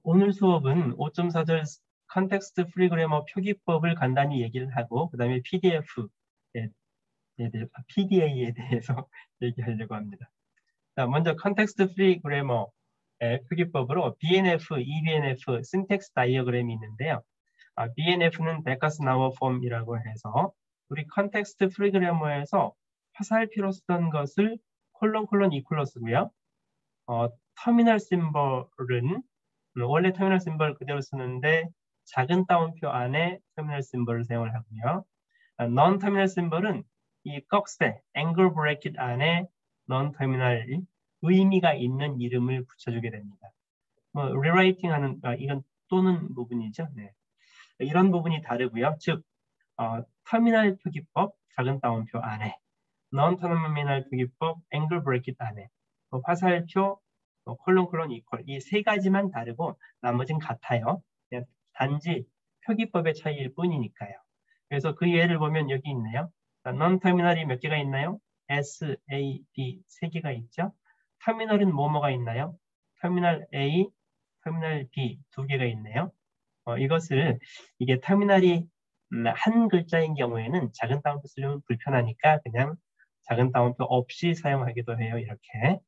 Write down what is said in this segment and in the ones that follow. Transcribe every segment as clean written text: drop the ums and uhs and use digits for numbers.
오늘 수업은 5.4절 컨텍스트 프리 그래머 표기법을 간단히 얘기를 하고 그 다음에 PDA에 대해서 얘기하려고 합니다. 자, 먼저 컨텍스트 프리 그래머의 표기법으로 BNF, eBNF, syntax 다이어그램이 있는데요. BNF는 베커스-나워 폼이라고 해서 우리 컨텍스트 프리 그래머에서 화살표로 쓰던 것을 콜론 이퀄로 쓰고요. 터미널 심벌은 원래 터미널 심벌 그대로 쓰는데 작은 따옴표 안에 터미널 심벌을 사용을 하고요. non 터미널 심벌은 이 꺽쇠, 앵글 브래킷 안에 non 터미널 의미가 있는 이름을 붙여주게 됩니다. 리라이팅 하는, 이건 또는 부분이죠. 네. 이런 부분이 다르고요. 즉, 터미널 표기법, 작은 따옴표 안에, non 터미널 표기법, 앵글 브래킷 안에, 화살표, 콜론 이퀄 이 세 가지만 다르고 나머지는 같아요. 그냥 단지 표기법의 차이일 뿐이니까요. 그래서 그 예를 보면 여기 있네요. non 터미널이 몇 개가 있나요? S, A, B 세 개가 있죠. 터미널은 뭐뭐가 있나요? 터미널 A, 터미널 B 두 개가 있네요. 이것을 이게 터미널이 한 글자인 경우에는 작은 따옴표 쓰려면 불편하니까 그냥 작은 따옴표 없이 사용하기도 해요. 이렇게.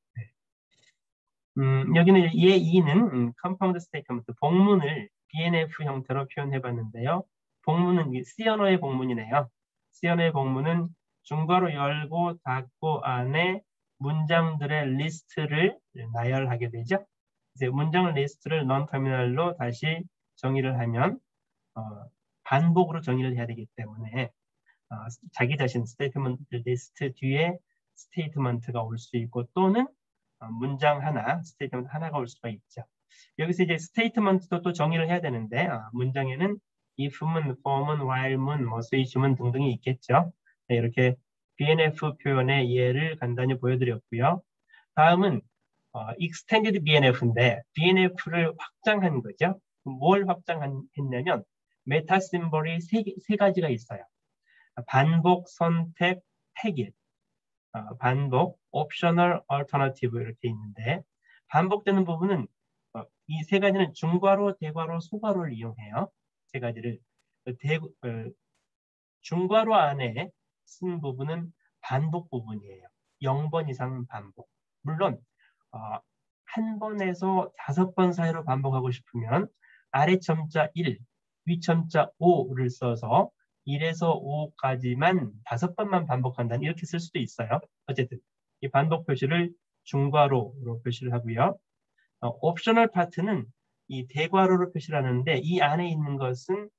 여기는 얘 2는 컴파운드 스테이트먼트 복문을 BNF 형태로 표현해 봤는데요. 복문은 C 언어의 복문이네요. C 언어의 복문은 중괄호 열고 닫고 안에 문장들의 리스트를 나열하게 되죠. 이제 문장 리스트를 non 터미널로 다시 정의를 하면 반복으로 정의를 해야 되기 때문에 자기 자신 스테이트먼트 리스트 뒤에 스테이트먼트가 올 수 있고 또는 문장 하나, 스테이트먼트 하나가 올 수가 있죠. 여기서 이제 스테이트먼트도 또 정의를 해야 되는데 문장에는 if문, for문, while문, switch문 등등이 있겠죠. 네, 이렇게 BNF 표현의 예를 간단히 보여드렸고요. 다음은 extended BNF인데 BNF를 확장한 거죠. 뭘 확장했냐면 메타 심볼이 세 가지가 있어요. 반복, 선택, 택일. 반복, 옵셔널, 얼터너티브 이렇게 있는데 반복되는 부분은 이 세 가지는 중괄호, 대괄호, 소괄호를 이용해요. 세 가지를 중괄호 안에 쓴 부분은 반복 부분이에요. 0번 이상 반복. 물론 한 번에서 5번 사이로 반복하고 싶으면 아래 첨자 1, 위 첨자 5를 써서 1에서 5까지만 5번만 반복한다는 이렇게 쓸 수도 있어요. 어쨌든 이 반복 표시를 중괄호로 표시를 하고요. 옵셔널 파트는 이 대괄호로 표시를 하는데 이 안에 있는 것은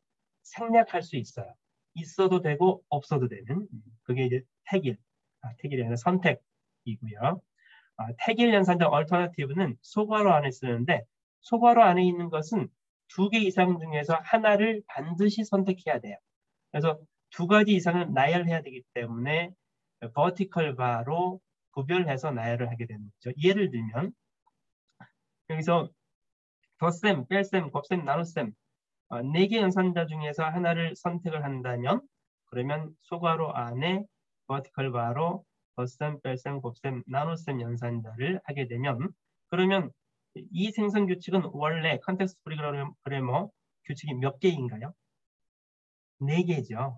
생략할 수 있어요. 있어도 되고 없어도 되는 그게 이제 택일이 아니라 선택이고요. 택일 연산자 얼터너티브는 소괄호 안에 쓰는데 소괄호 안에 있는 것은 2개 이상 중에서 하나를 반드시 선택해야 돼요. 그래서 2가지 이상은 나열해야 되기 때문에 버티컬 바로 구별해서 나열을 하게 되는 거죠. 예를 들면 여기서 덧셈, 뺄셈, 곱셈, 나눗셈 4개 연산자 중에서 하나를 선택을 한다면 그러면 소괄호 안에 버티컬 바로 덧셈, 뺄셈, 곱셈, 나눗셈 연산자를 하게 되면 그러면 이 생성 규칙은 원래 컨텍스트 프리 그래머 규칙이 몇 개인가요? 4개죠.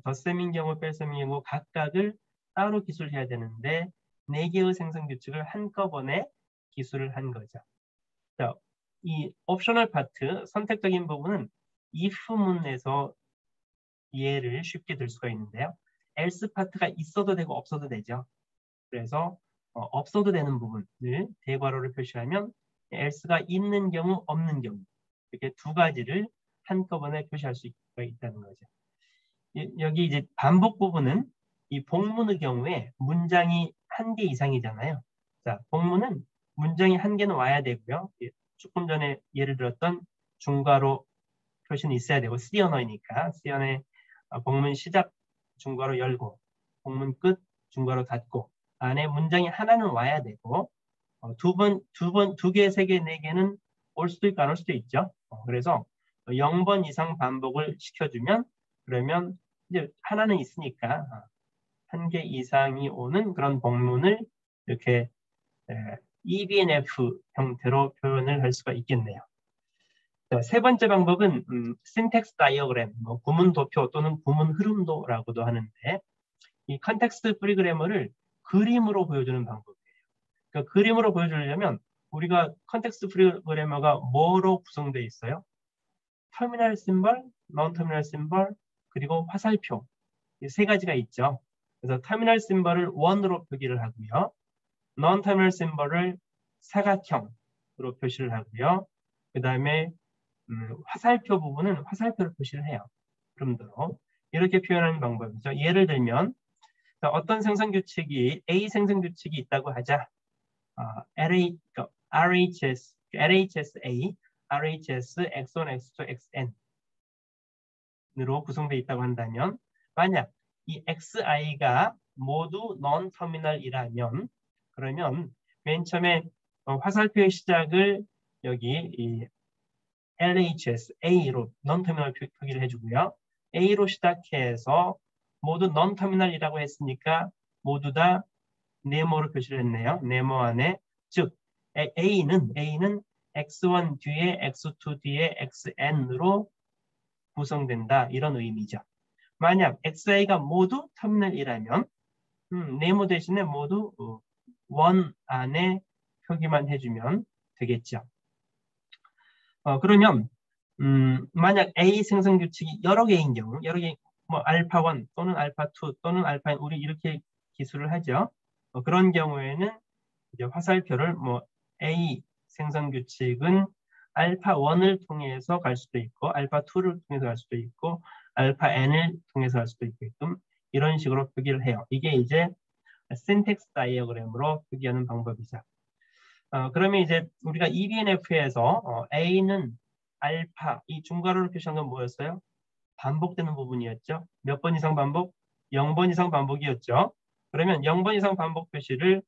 덧셈인 경우, 뺄셈인 경우 각각을 따로 기술해야 되는데 4개의 생성 규칙을 한꺼번에 기술을 한 거죠. 자, 이 옵셔널 파트, 선택적인 부분은 if문에서 이해를 쉽게 들 수가 있는데요. else 파트가 있어도 되고 없어도 되죠. 그래서 없어도 되는 부분을 대괄호를 표시하면 else가 있는 경우, 없는 경우 이렇게 2가지를 한꺼번에 표시할 수 있다는 거죠. 여기 이제 반복 부분은 이 복문의 경우에 문장이 1개 이상이잖아요. 자, 복문은 문장이 1개는 와야 되고요. 조금 전에 예를 들었던 중괄호 표시는 있어야 되고 C 언어이니까 C 언어의 복문 시작 중괄호 열고 복문 끝 중괄호 닫고 안에 문장이 하나는 와야 되고 2개, 3개, 4개는 올 수도 있고 안 올 수도 있죠. 그래서 0번 이상 반복을 시켜주면 그러면 이제 하나는 있으니까 1개 이상이 오는 그런 복문을 이렇게 EBNF 형태로 표현을 할 수가 있겠네요. 자, 세 번째 방법은 syntax diagram, 구문 도표 또는 구문 흐름도라고도 하는데 이 컨텍스트 프리 그래머를 그림으로 보여주는 방법이에요. 그러니까 그림으로 보여주려면 우리가 컨텍스트 프리 그래머가 뭐로 구성되어 있어요? 터미널 심벌, non 터미널 심벌, 그리고 화살표 이 세 가지가 있죠. 그래서 터미널 심벌을 1으로 표기를 하고요. non 터미널 심벌을 사각형으로 표시를 하고요. 그 다음에 화살표 부분은 화살표를 표시를 해요. 흐름도로 이렇게 표현하는 방법이죠. 예를 들면 어떤 생성 규칙이 A 생성 규칙이 있다고 하자. RHS, LHSA, RHS X1, X2, Xn으로 구성되어 있다고 한다면 만약 이 XI가 모두 non-terminal이라면 그러면 맨 처음에 화살표의 시작을 여기 이 LHS A로 non-terminal 표기를 해주고요. A로 시작해서 모두 non-terminal이라고 했으니까 모두 다 네모로 표시를 했네요. 네모 안에 즉 A는 X1 뒤에 X2 뒤에 XN으로 구성된다 이런 의미죠. 만약 XI가 모두 터미널이라면 네모 대신에 모두 원 안에 표기만 해주면 되겠죠. 그러면 만약 A 생성 규칙이 여러 개인 경우, 여러 개, 뭐 알파 1 또는 알파 2 또는 알파 N 우리 이렇게 기술을 하죠. 그런 경우에는 이제 화살표를 뭐 A 생성 규칙은 알파 1을 통해서 갈 수도 있고, 알파 2를 통해서 갈 수도 있고, 알파 N을 통해서 갈 수도 있게끔 이런 식으로 표기를 해요. 이게 이제 syntax 다이어그램으로 표기하는 방법이죠. 그러면 이제 우리가 EBNF에서 A는 알파, 이 중괄호로 표시한 건 뭐였어요? 반복되는 부분이었죠. 몇 번 이상 반복? 0번 이상 반복이었죠. 그러면 0번 이상 반복 표시를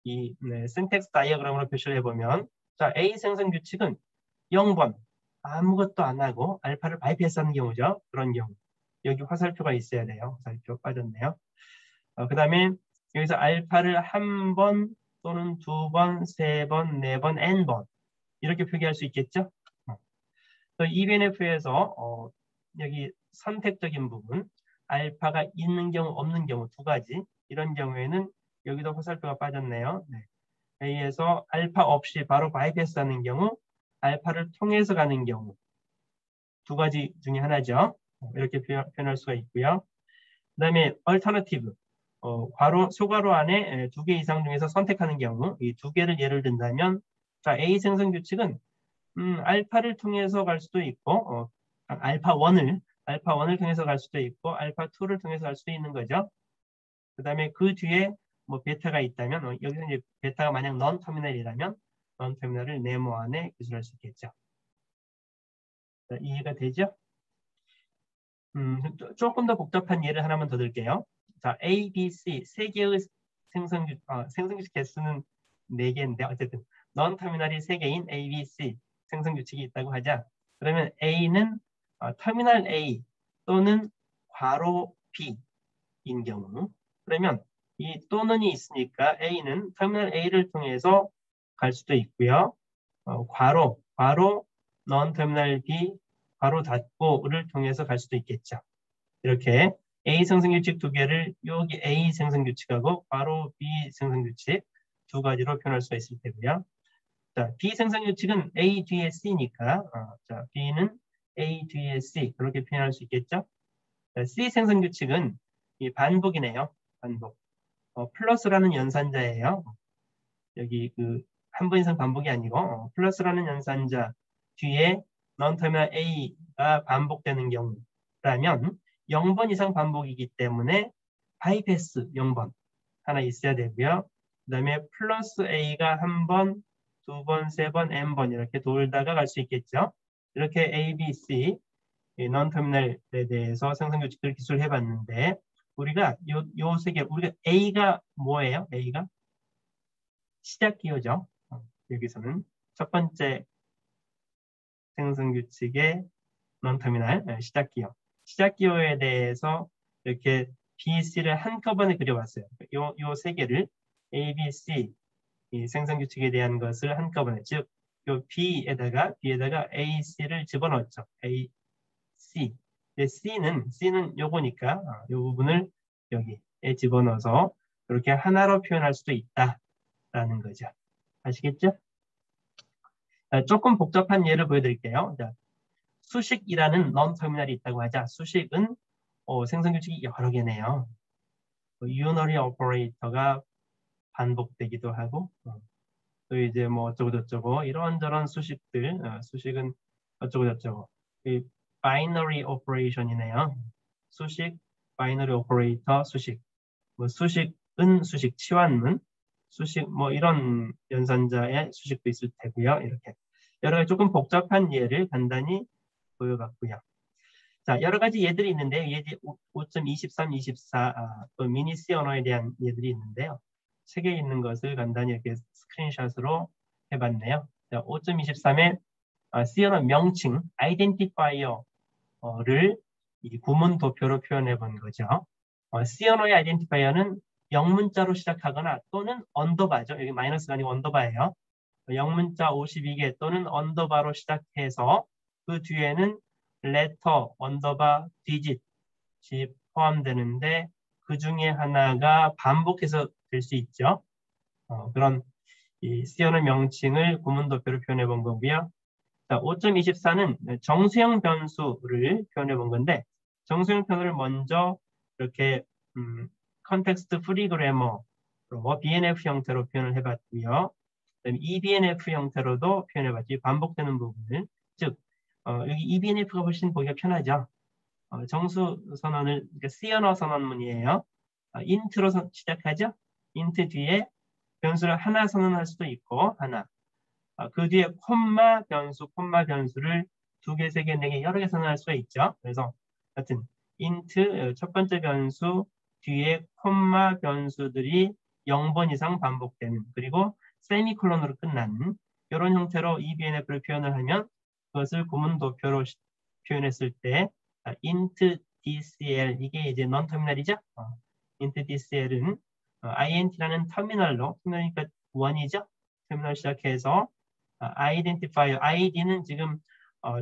이 syntax 다이어그램으로 표시를 해보면 자, A 생성 규칙은 0번 아무것도 안 하고 알파를 바이패스하는 경우죠. 그런 경우. 여기 화살표가 있어야 돼요. 화살표 빠졌네요. 그 다음에 여기서 알파를 한 번 또는 두 번, 세 번, 네 번, n번 이렇게 표기할 수 있겠죠. EBNF에서 여기 선택적인 부분 알파가 있는 경우 없는 경우 두 가지 이런 경우에는 여기도 화살표가 빠졌네요. 네. A에서 알파 없이 바로 바이패스하는 경우 알파를 통해서 가는 경우 두 가지 중에 하나죠. 이렇게 표현할 수가 있고요. 그 다음에 alternative 괄호, 소괄호 안에 두 개 이상 중에서 선택하는 경우 이 두 개를 예를 든다면 자, A 생성 규칙은 알파를 통해서 갈 수도 있고 알파 1을 통해서 갈 수도 있고 알파 2를 통해서 갈 수도 있는 거죠. 그 다음에 그 뒤에 뭐 베타가 있다면 여기서 이제 베타가 만약 non 터미널이라면 non 터미널을 네모 안에 기술할 수 있겠죠. 자, 이해가 되죠? 조금 더 복잡한 예를 하나만 더 들게요. 자, A, B, C 세 개의 생성규칙 개수는 4개인데 어쨌든 non 터미널이 3개인 A, B, C 생성규칙이 있다고 하자. 그러면 A는 터미널 A 또는 괄호 B인 경우 그러면 이 또는이 있으니까 A는 터미널 A를 통해서 갈 수도 있고요. 괄호 non 터미널 B 괄호 닫고를 통해서 갈 수도 있겠죠. 이렇게 A 생성규칙 두 개를 여기 A 생성규칙하고 괄호 B 생성규칙 두 가지로 표현할 수가 있을 테고요. 자, B 생성규칙은 A 뒤에 C니까 자, B는 A 뒤에 C 그렇게 표현할 수 있겠죠. 자, C 생성규칙은 이 반복이네요. 반복. 플러스라는 연산자예요. 여기 그 한 번 이상 반복이 아니고 플러스라는 연산자 뒤에 non-terminal A가 반복되는 경우라면 0번 이상 반복이기 때문에 바이패스 0번 하나 있어야 되고요. 그 다음에 플러스 A가 한 번, 두 번, 세 번, n번 이렇게 돌다가 갈 수 있겠죠. 이렇게 A, B, C non-terminal에 대해서 생성규칙을 기술해 봤는데 우리가 요 세 개, 우리가 A가 뭐예요? A가 시작 기호죠. 여기서는 첫 번째 생성규칙의 non-terminal 시작 기호. 시작 기호에 대해서 이렇게 B, C를 한꺼번에 그려봤어요. 요 세 개를 A, B, C 이 생성 규칙에 대한 것을 한꺼번에, 즉, 요 B에다가 A, C를 집어넣었죠. A, C. C는 요거니까 요 부분을 여기에 집어넣어서 이렇게 하나로 표현할 수도 있다라는 거죠. 아시겠죠? 조금 복잡한 예를 보여드릴게요. 자, 수식이라는 non-터미널이 있다고 하자. 수식은 생성 규칙이 여러 개네요. unary 오퍼레이터가 반복되기도 하고, 또 이제 뭐 어쩌고저쩌고 이런저런 수식들, 수식은 어쩌고저쩌고. 이 바이너리 오퍼레이션이네요. 수식, 바이너리 오퍼레이터, 수식. 뭐 수식은 수식, 치환문, 수식 뭐 이런 연산자의 수식도 있을 테고요. 이렇게 여러 가지 조금 복잡한 예를 간단히 보여봤고요. 자, 여러 가지 예들이 있는데요. 예제 5.23, 24, 또 미니 C 언어에 대한 예들이 있는데요. 책에 있는 것을 간단히 이렇게 스크린샷으로 해봤네요. 자, 5.23에 C 언어 명칭, 아이덴티파이어를 이 구문 도표로 표현해 본 거죠. C 언어의 아이덴티파이어는 영문자로 시작하거나 또는 언더바죠. 여기 마이너스가 아니고 언더바예요. 영문자 52개 또는 언더바로 시작해서 그 뒤에는 레터, 언더바, 디짓이 포함되는데 그 중에 하나가 반복해서 될 수 있죠. 그런 이 C 언어 명칭을 구문 도표로 표현해 본 거고요. 자, 5.24는 정수형 변수를 표현해 본 건데 정수형 변수를 먼저 이렇게 컨텍스트 프리 그래머로 BNF 형태로 표현을 해봤고요. 그다음에 eBNF 형태로도 표현해봤지. 반복되는 부분을. 즉 여기 eBNF가 훨씬 보기가 편하죠. 정수 선언을 C 언어 선언문이에요. int로 시작하죠. int 뒤에 변수를 하나 선언할 수도 있고 하나. 그 뒤에 콤마 변수를 2개, 3개, 4개 여러 개 선언할 수가 있죠. 그래서 하여튼 int 첫 번째 변수 뒤에 콤마 변수들이 0번 이상 반복되는, 그리고 세미콜론으로 끝나는 이런 형태로 eBNF를 표현을 하면 그것을 구문 도표로 표현했을 때 int DCL, 이게 이제 non-터미널이죠. int DCL은 int라는 터미널로, 터미널이니까 원이죠. 터미널 시작해서 아이덴티파이어, id는 지금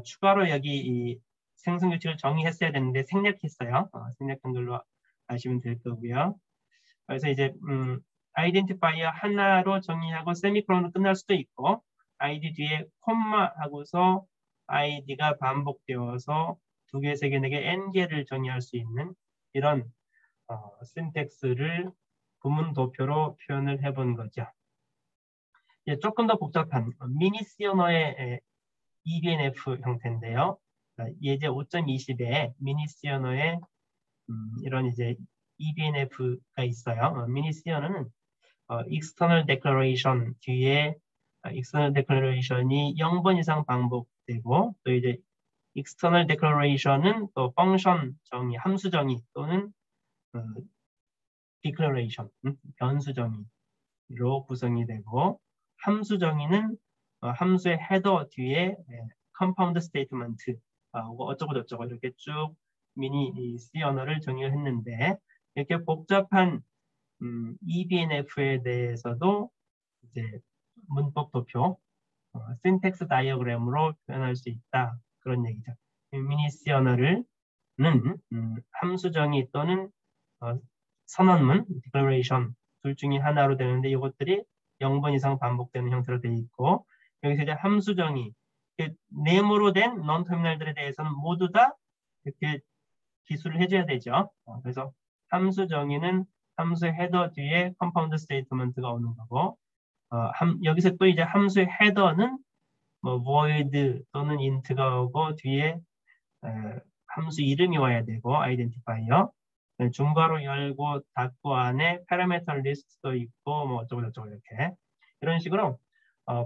추가로 여기 이 생성 규칙을 정의했어야 되는데 생략했어요. 생략한 걸로 아시면 될 거고요. 그래서 이제 아이덴티파이어 하나로 정의하고 세미콜론으로 끝날 수도 있고, id 뒤에 콤마 하고서 id가 반복되어서 2개, 3개, 4개, n개를 정의할 수 있는 이런 신텍스를 구문 도표로 표현을 해본 거죠. 예, 조금 더 복잡한 미니 C 언어의 eBNF 형태인데요. 예제 5.20에 미니 C 언어의 이런 이제 eBNF가 있어요. 미니 C 언어는 external declaration 뒤에 external declaration이 0번 이상 반복되고, 또 이제 external declaration은 또 펑션 정의, 함수 정의 또는 declaration, 변수 정의로 구성이 되고, 함수 정의는 함수의 헤더 뒤에 compound statement 어쩌고 저쩌고 이렇게 쭉 미니 C 언어를 정의를 했는데, 이렇게 복잡한 eBNF에 대해서도 이제 문법 도표, syntax 다이어그램으로 표현할 수 있다, 그런 얘기죠. 미니 C 언어는 함수 정의 또는 선언문, declaration 둘 중에 하나로 되는데 이것들이 0번 이상 반복되는 형태로 되어 있고, 여기서 이제 함수 정의, 네모로 된 non-터미널들에 대해서는 모두 다 이렇게 기술을 해줘야 되죠. 그래서 함수 정의는 함수의 헤더 뒤에 컴파운드 스테이트먼트가 오는 거고, 여기서 또 이제 함수의 헤더는 뭐 void 또는 int가 오고 뒤에 함수 이름이 와야 되고 아이덴티파이어, 중괄호 열고 닫고 안에 파라미터 리스트도 있고 뭐 어쩌고저쩌고 이렇게 이런 식으로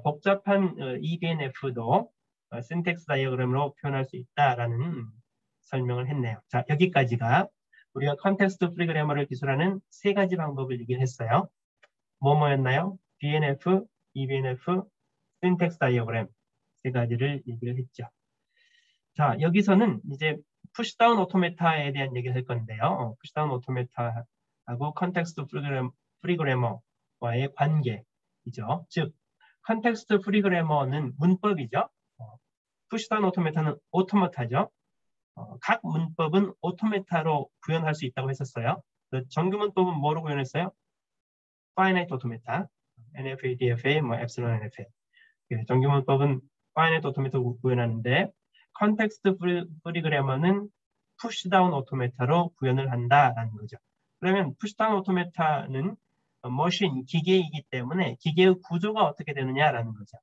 복잡한 eBNF도 신텍스 다이어그램으로 표현할 수 있다라는 설명을 했네요. 자, 여기까지가 우리가 컨텍스트 프리 그래머를 기술하는 3가지 방법을 얘기를 했어요. 뭐였나요? BNF, eBNF, 신텍스 다이어그램 3가지를 얘기를 했죠. 자, 여기서는 이제 푸시다운 오토메타에 대한 얘기를 할 건데요. 푸시다운 오토메타하고 컨텍스트 프리 그래머와의 관계, 문법이죠. 즉 컨텍스트 프리 그래머는 문법이죠. 푸시다운 오토메타는 오토마타죠. 각 문법은 오토메타로 구현할 수 있다고 했었어요. 정규 문법은 뭐로 구현했어요? finite automata, NFA, DFA, 뭐 epsilon NFA. 정규 문법은 finite automa타로 구현하는데 컨텍스트 프리 그래머는 푸시다운 오토메타로 구현을 한다라는 거죠. 그러면 푸시다운 오토메타는 머신, 기계이기 때문에 기계의 구조가 어떻게 되느냐라는 거죠.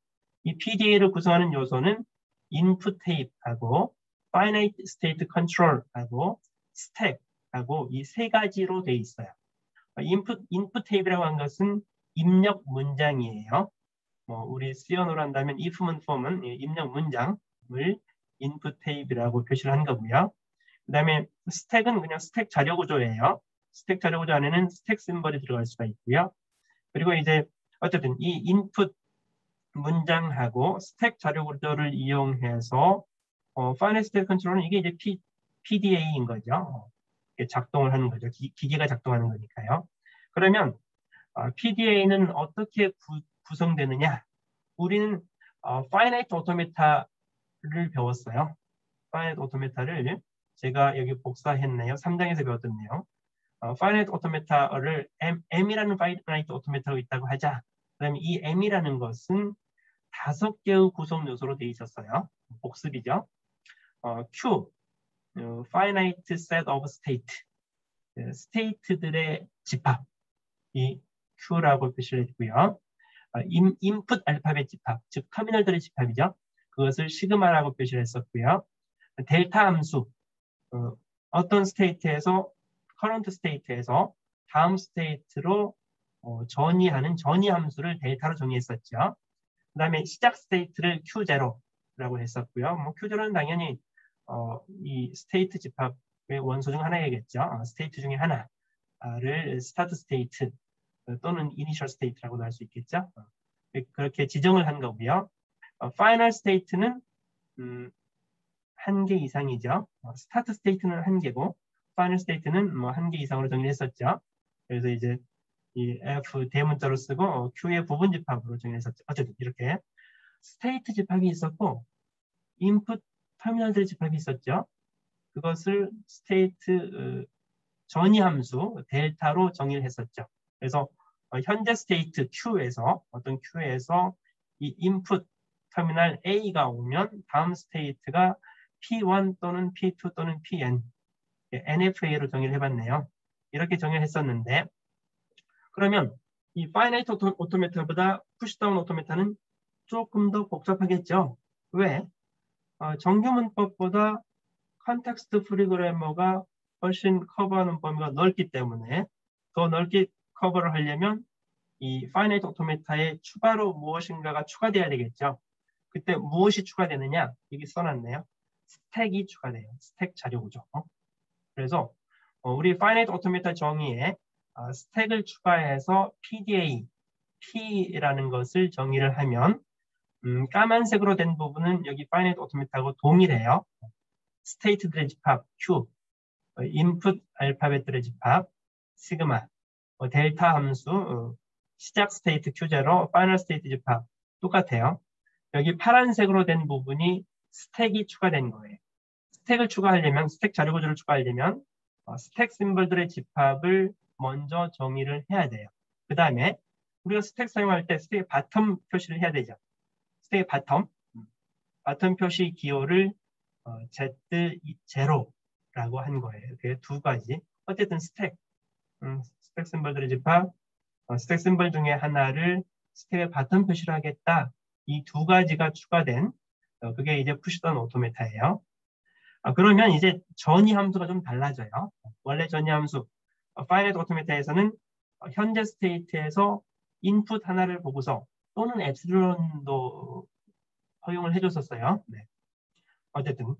이 PDA를 구성하는 요소는 인풋 테이프하고 finite state control하고 스택하고 이 세 가지로 되어 있어요. 인풋 테이프라고 하는 것은 입력 문장이에요. 우리 C언어로 한다면 if 문법은 입력 문장을 인풋 테이프라고 표시를 한 거고요. 그 다음에 스택은 그냥 스택 자료 구조예요. 스택 자료 구조 안에는 스택 심벌이 들어갈 수가 있고요. 그리고 이제 어쨌든 이 인풋 문장하고 스택 자료 구조를 이용해서 finite state control은 이게 이제 PDA인 거죠. 작동을 하는 거죠. 기계가 작동하는 거니까요. 그러면 PDA는 어떻게 구성되느냐? 우리는 finite automata를 배웠어요. finite automata를 제가 여기 복사했네요. 3장에서 배웠던 내용. finite automata를 M이라는 finite automata가 있다고 하자. 그다음에 이 M이라는 것은 5개의 구성 요소로 되어 있었어요. 복습이죠. Q, finite set of state, 스테이트들의 집합, 이 Q라고 표시를 했고요. 인풋 알파벳 집합, 즉 터미널들의 집합이죠. 그것을 시그마라고 표시를 했었고요. 델타 함수, 어떤 스테이트에서 커런트 스테이트에서 다음 스테이트로 전이하는 전이 함수를 델타로 정의했었죠. 그 다음에 시작 스테이트를 Q0라고 했었고요. Q0는 당연히 이 스테이트 집합의 원소 중 하나이겠죠. 스테이트 중에 하나를 스타트 스테이트 또는 이니셜 스테이트라고도 할 수 있겠죠. 그렇게 지정을 한 거고요. 파이널 스테이트는 1개 이상이죠. 스타트 스테이트는 1개고 파이널 스테이트는 1개 이상으로 정의했었죠. 그래서 이제 이 F 대문자로 쓰고 Q의 부분 집합으로 정의했었죠. 어쨌든 이렇게 스테이트 집합이 있었고 인풋 터미널들 집합이 있었죠. 그것을 스테이트 전이 함수 델타로 정의를 했었죠. 그래서 현재 스테이트 Q에서 어떤 Q에서 이 인풋 터미널 A가 오면 다음 스테이트가 P1 또는 P2 또는 PN NFA로 정의를 해봤네요. 이렇게 정의를 했었는데 그러면 이 finite automata보다 pushdown automata는 조금 더 복잡하겠죠. 왜? 정규 문법보다 컨텍스트 프리 그래머가 훨씬 커버하는 범위가 넓기 때문에 더 넓게 커버를 하려면 이 finite automata에 추가로 무엇인가가 추가돼야 되겠죠. 그때 무엇이 추가되느냐? 여기 써놨네요. 스택이 추가돼요. 스택 자료 구조. 그래서 우리 finite automata 정의에 스택을 추가해서 PDA, P라는 것을 정의를 하면 까만색으로 된 부분은 여기 finite automata하고 동일해요. 스테이트들의 집합 Q, 인풋 알파벳들의 집합 시그마, 델타 함수, 시작 스테이트 Q0, 파이널 스테이트 집합 똑같아요. 여기 파란색으로 된 부분이 스택이 추가된 거예요. 스택을 추가하려면, 스택 자료 구조를 추가하려면 스택 심벌들의 집합을 먼저 정의를 해야 돼요. 그 다음에 우리가 스택 사용할 때 스택의 바텀 표시를 해야 되죠. 스택의 바텀 표시 기호를 Z0라고 한 거예요. 그 두 가지. 어쨌든 스택 심벌들의 집합, 스택 심벌 중에 하나를 스택의 바텀 표시를 하겠다. 이 두 가지가 추가된 그게 이제 푸시다운 오토메타예요. 그러면 이제 전이 함수가 좀 달라져요. 원래 전이 함수 파이널 오토메타에서는 현재 스테이트에서 인풋 하나를 보고서 또는 엡실론도 허용을 해줬었어요. 네. 어쨌든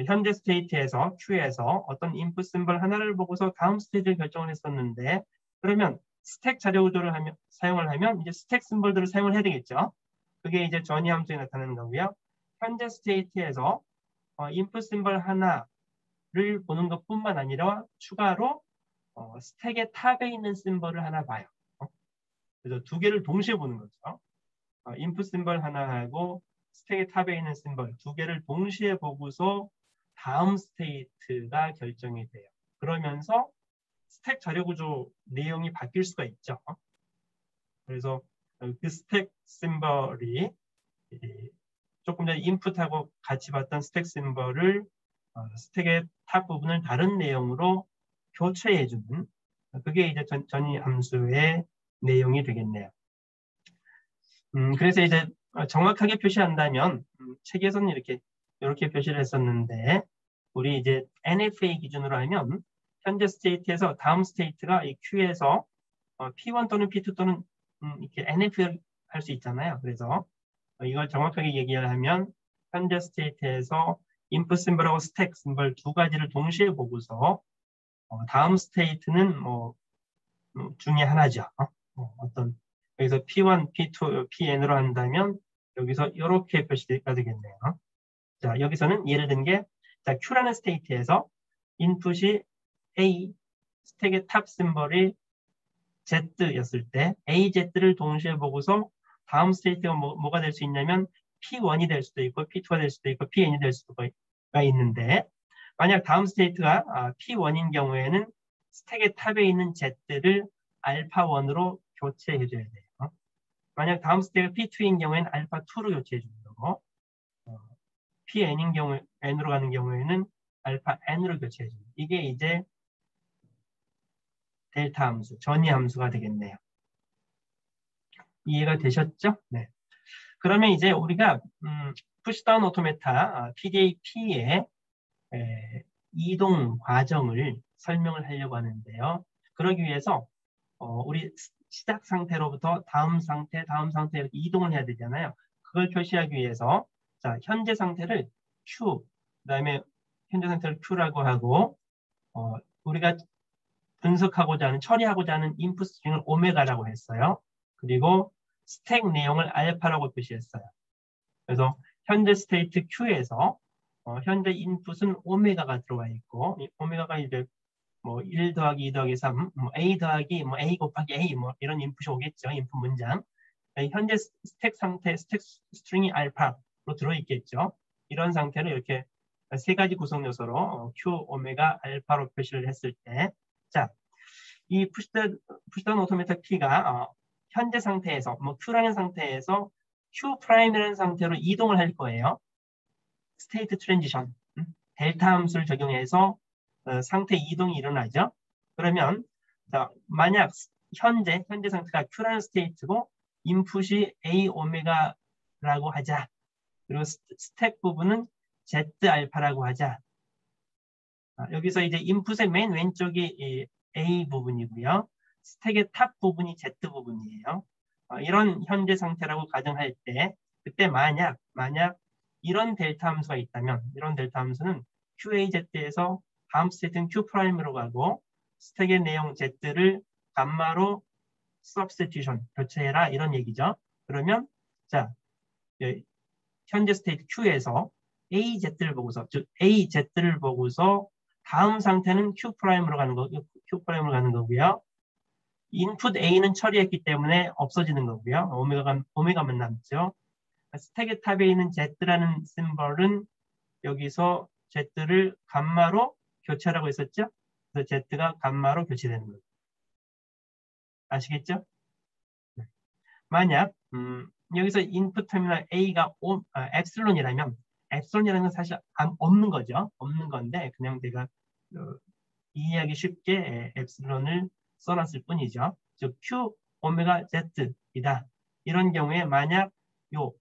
현재 스테이트에서 Q에서 어떤 인풋 심벌 하나를 보고서 다음 스테이트를 결정을 했었는데 그러면 스택 자료 구조를 사용을 하면 이제 스택 심벌들을 사용을 해야 되겠죠. 그게 이제 전이 함수에 나타나는 거고요. 현재 스테이트에서 인풋 심벌 하나를 보는 것뿐만 아니라 추가로 스택의 탑에 있는 심벌을 하나 봐요. 그래서 두 개를 동시에 보는 거죠. 인풋 심벌 하나하고 스택의 탑에 있는 심벌 두 개를 동시에 보고서 다음 스테이트가 결정이 돼요. 그러면서 스택 자료구조 내용이 바뀔 수가 있죠. 그래서 그 스택 심벌이 조금 전에 인풋하고 같이 봤던 스택 심벌을 스택의 탑 부분을 다른 내용으로 교체해주는 그게 이제 전이 함수의 내용이 되겠네요. 그래서 이제 정확하게 표시한다면 책에서는 이렇게 표시를 했었는데 우리 이제 NFA 기준으로 하면 현재 스테이트에서 다음 스테이트가 이 Q에서 P1 또는 P2 또는 이렇게 NF 할 수 있잖아요. 그래서 이걸 정확하게 얘기를 하면 현재 스테이트에서 인풋 심벌하고 스택 심벌 두 가지를 동시에 보고서 다음 스테이트는 중에 하나죠. 어떤 여기서 P1, P2, Pn으로 한다면 여기서 이렇게 표시가 되겠네요. 자, 여기서는 예를 든 게 Q라는 스테이트에서 인풋이 A, 스택의 탑 심벌이 Z였을 때 AZ를 동시에 보고서 다음 스테이트가 뭐가 될 수 있냐면 P1이 될 수도 있고 P2가 될 수도 있고 Pn이 될 수가 있는데 만약 다음 스테이트가 P1인 경우에는 스택의 탑에 있는 Z를 알파1으로 교체해줘야 돼요. 만약 다음 스테이트가 P2인 경우에는 알파2로 교체해주는 거고 Pn인 경우에 N으로 가는 경우에는 알파 N으로 교체해주는 이게 이제 델타 함수, 전이 함수가 되겠네요. 이해가 되셨죠? 네. 그러면 이제 우리가 푸시다운 오토메타 PDA-P의 이동 과정을 설명을 하려고 하는데요. 그러기 위해서 우리 시작 상태로부터 다음 상태 이렇게 이동을 해야 되잖아요. 그걸 표시하기 위해서 자, 현재 상태를 Q, 그다음에 현재 상태를 Q라고 하고 우리가 분석하고자 하는, 처리하고자 하는 인풋 스트링을 오메가라고 했어요. 그리고 스택 내용을 알파라고 표시했어요. 그래서 현재 스테이트 Q에서 현재 인풋은 오메가가 들어와 있고 이 오메가가 이제 1 더하기 2 더하기 3, A 더하기 A 곱하기 A 이런 인풋이 오겠죠. 인풋 문장. 현재 스택 상태, 스택 스트링이 알파로 들어있겠죠. 이런 상태로 이렇게 세 가지 구성 요소로 Q, 오메가, 알파로 표시를 했을 때 자, 이 푸시다운 오토메타 P가 현재 상태에서 Q라는 상태에서 Q 프라임이라는 상태로 이동을 할 거예요. 스테이트 트랜지션, 델타 함수를 적용해서 상태 이동이 일어나죠. 그러면 자, 만약 현재 상태가 Q라는 스테이트고 인풋이 A 오메가라고 하자. 그리고 스택 부분은 Z 알파라고 하자. 여기서 이제 인풋의 맨 왼쪽이 이 A 부분이고요. 스택의 탑 부분이 Z 부분이에요. 이런 현재 상태라고 가정할 때 그때 만약 이런 델타 함수가 있다면 이런 델타 함수는 QAZ에서 다음 스테이트는 Q'으로 가고 스택의 내용 Z를 감마로 substitution, 교체해라 이런 얘기죠. 그러면 자 현재 스테이트 Q에서 AZ를 보고서 즉 AZ를 보고서 다음 상태는 Q'으로 가는 거고요. 인풋 A는 처리했기 때문에 없어지는 거고요. 오메가만 남죠. 스택의 탑에 있는 Z라는 심벌은 여기서 Z를 감마로 교체하라고 했었죠. 그래서 Z가 감마로 교체되는 거예요. 아시겠죠? 네. 만약 여기서 인풋 터미널 A가 엡실론이라면 엡실론이라는 건 사실 없는 거죠. 없는 건데 그냥 제가 이해하기 쉽게 엡실론을 써놨을 뿐이죠. 즉 Q 오메가 Z이다. 이런 경우에 만약 요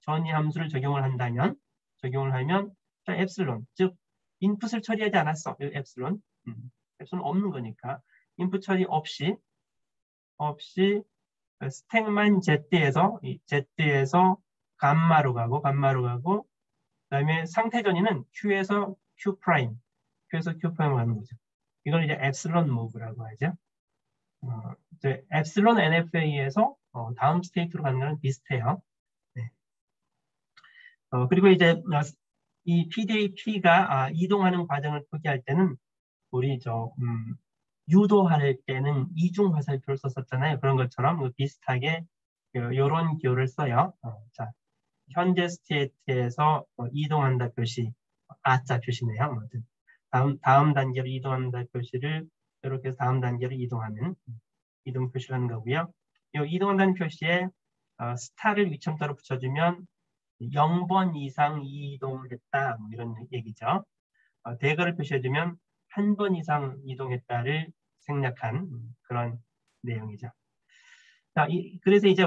전이 함수를 적용을 하면 엡실론, 즉 인풋을 처리하지 않았어. 엡실론 없는 거니까 인풋 처리 없이 스택만 Z에서 감마로 가고 그다음에 상태 전이는 Q에서 Q 프라임, Q에서 Q 프라임으로 가는 거죠. 이걸 이제 엡실론 무브라고 하죠. 이제 엡실론 NFA에서 다음 스테이트로 가는 거는 비슷해요. 네. 그리고 이제 이 PDA-P가 이동하는 과정을 표기할 때는 우리 유도할 때는 이중 화살표를 썼었잖아요. 그런 것처럼 비슷하게 이런 기호를 써요. 자, 현재 스테이트에서 이동한다 표시, 아자 표시네요. 아무튼 다음 단계로 이동한다 표시를 이렇게 해서 다음 단계로 이동하는 이동 표시를 하는 거고요. 이 이동한다는 표시에 스타를 위첨자로 붙여주면 0번 이상 이동했다 뭐 이런 얘기죠. 대거를 표시해주면 1번 이상 이동했다를 생략한 그런 내용이죠. 자, 그래서 이제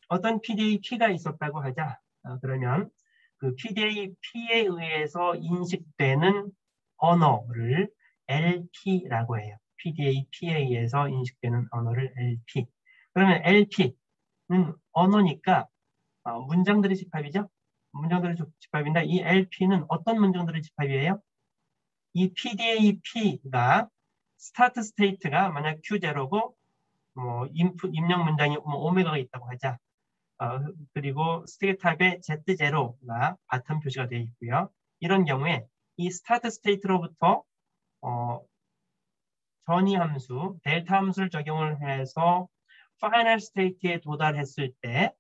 어떤 PDA-P가 있었다고 하자. 그러면 그 PDA-P에 의해서 인식되는 언어를 LP라고 해요. PDA-P에 의해서 인식되는 언어를 LP. 그러면 LP는 언어니까 문장들의 집합이죠. 문장들의 집합인데 이 LP는 어떤 문장들의 집합이에요? 이 PDA-P가 스타트 스테이트가 만약 Q0고 뭐 입력 문장이 오메가가 있다고 하자. 그리고 스테이트 탑에 Z0가 바텀 표시가 되어 있고요. 이런 경우에 이 스타트 스테이트로부터 전이 함수, 델타 함수를 적용을 해서 파이널 스테이트에 도달했을 때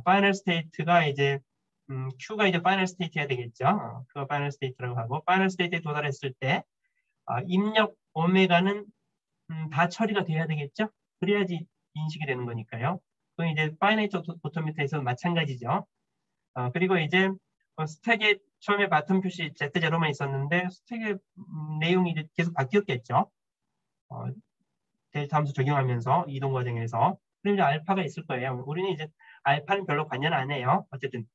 파이널 스테이트가 이제 Q가 이제 파이널 스테이트여야 되겠죠. 그거 파이널 스테이트라고 하고 파이널 스테이트에 도달했을 때 입력 오메가는 다 처리가 돼야 되겠죠. 그래야지 인식이 되는 거니까요. 그건 이제 파이나이트 오토메이터에서 마찬가지죠. 그리고 이제 스택에 처음에 바텀 표시 Z0만 있었는데 스택의 내용이 이제 계속 바뀌었겠죠. 델타 함수 적용하면서 이동 과정에서. 그럼 이제 알파가 있을 거예요. 우리는 이제 알파는 별로 관여는 안 해요. 어쨌든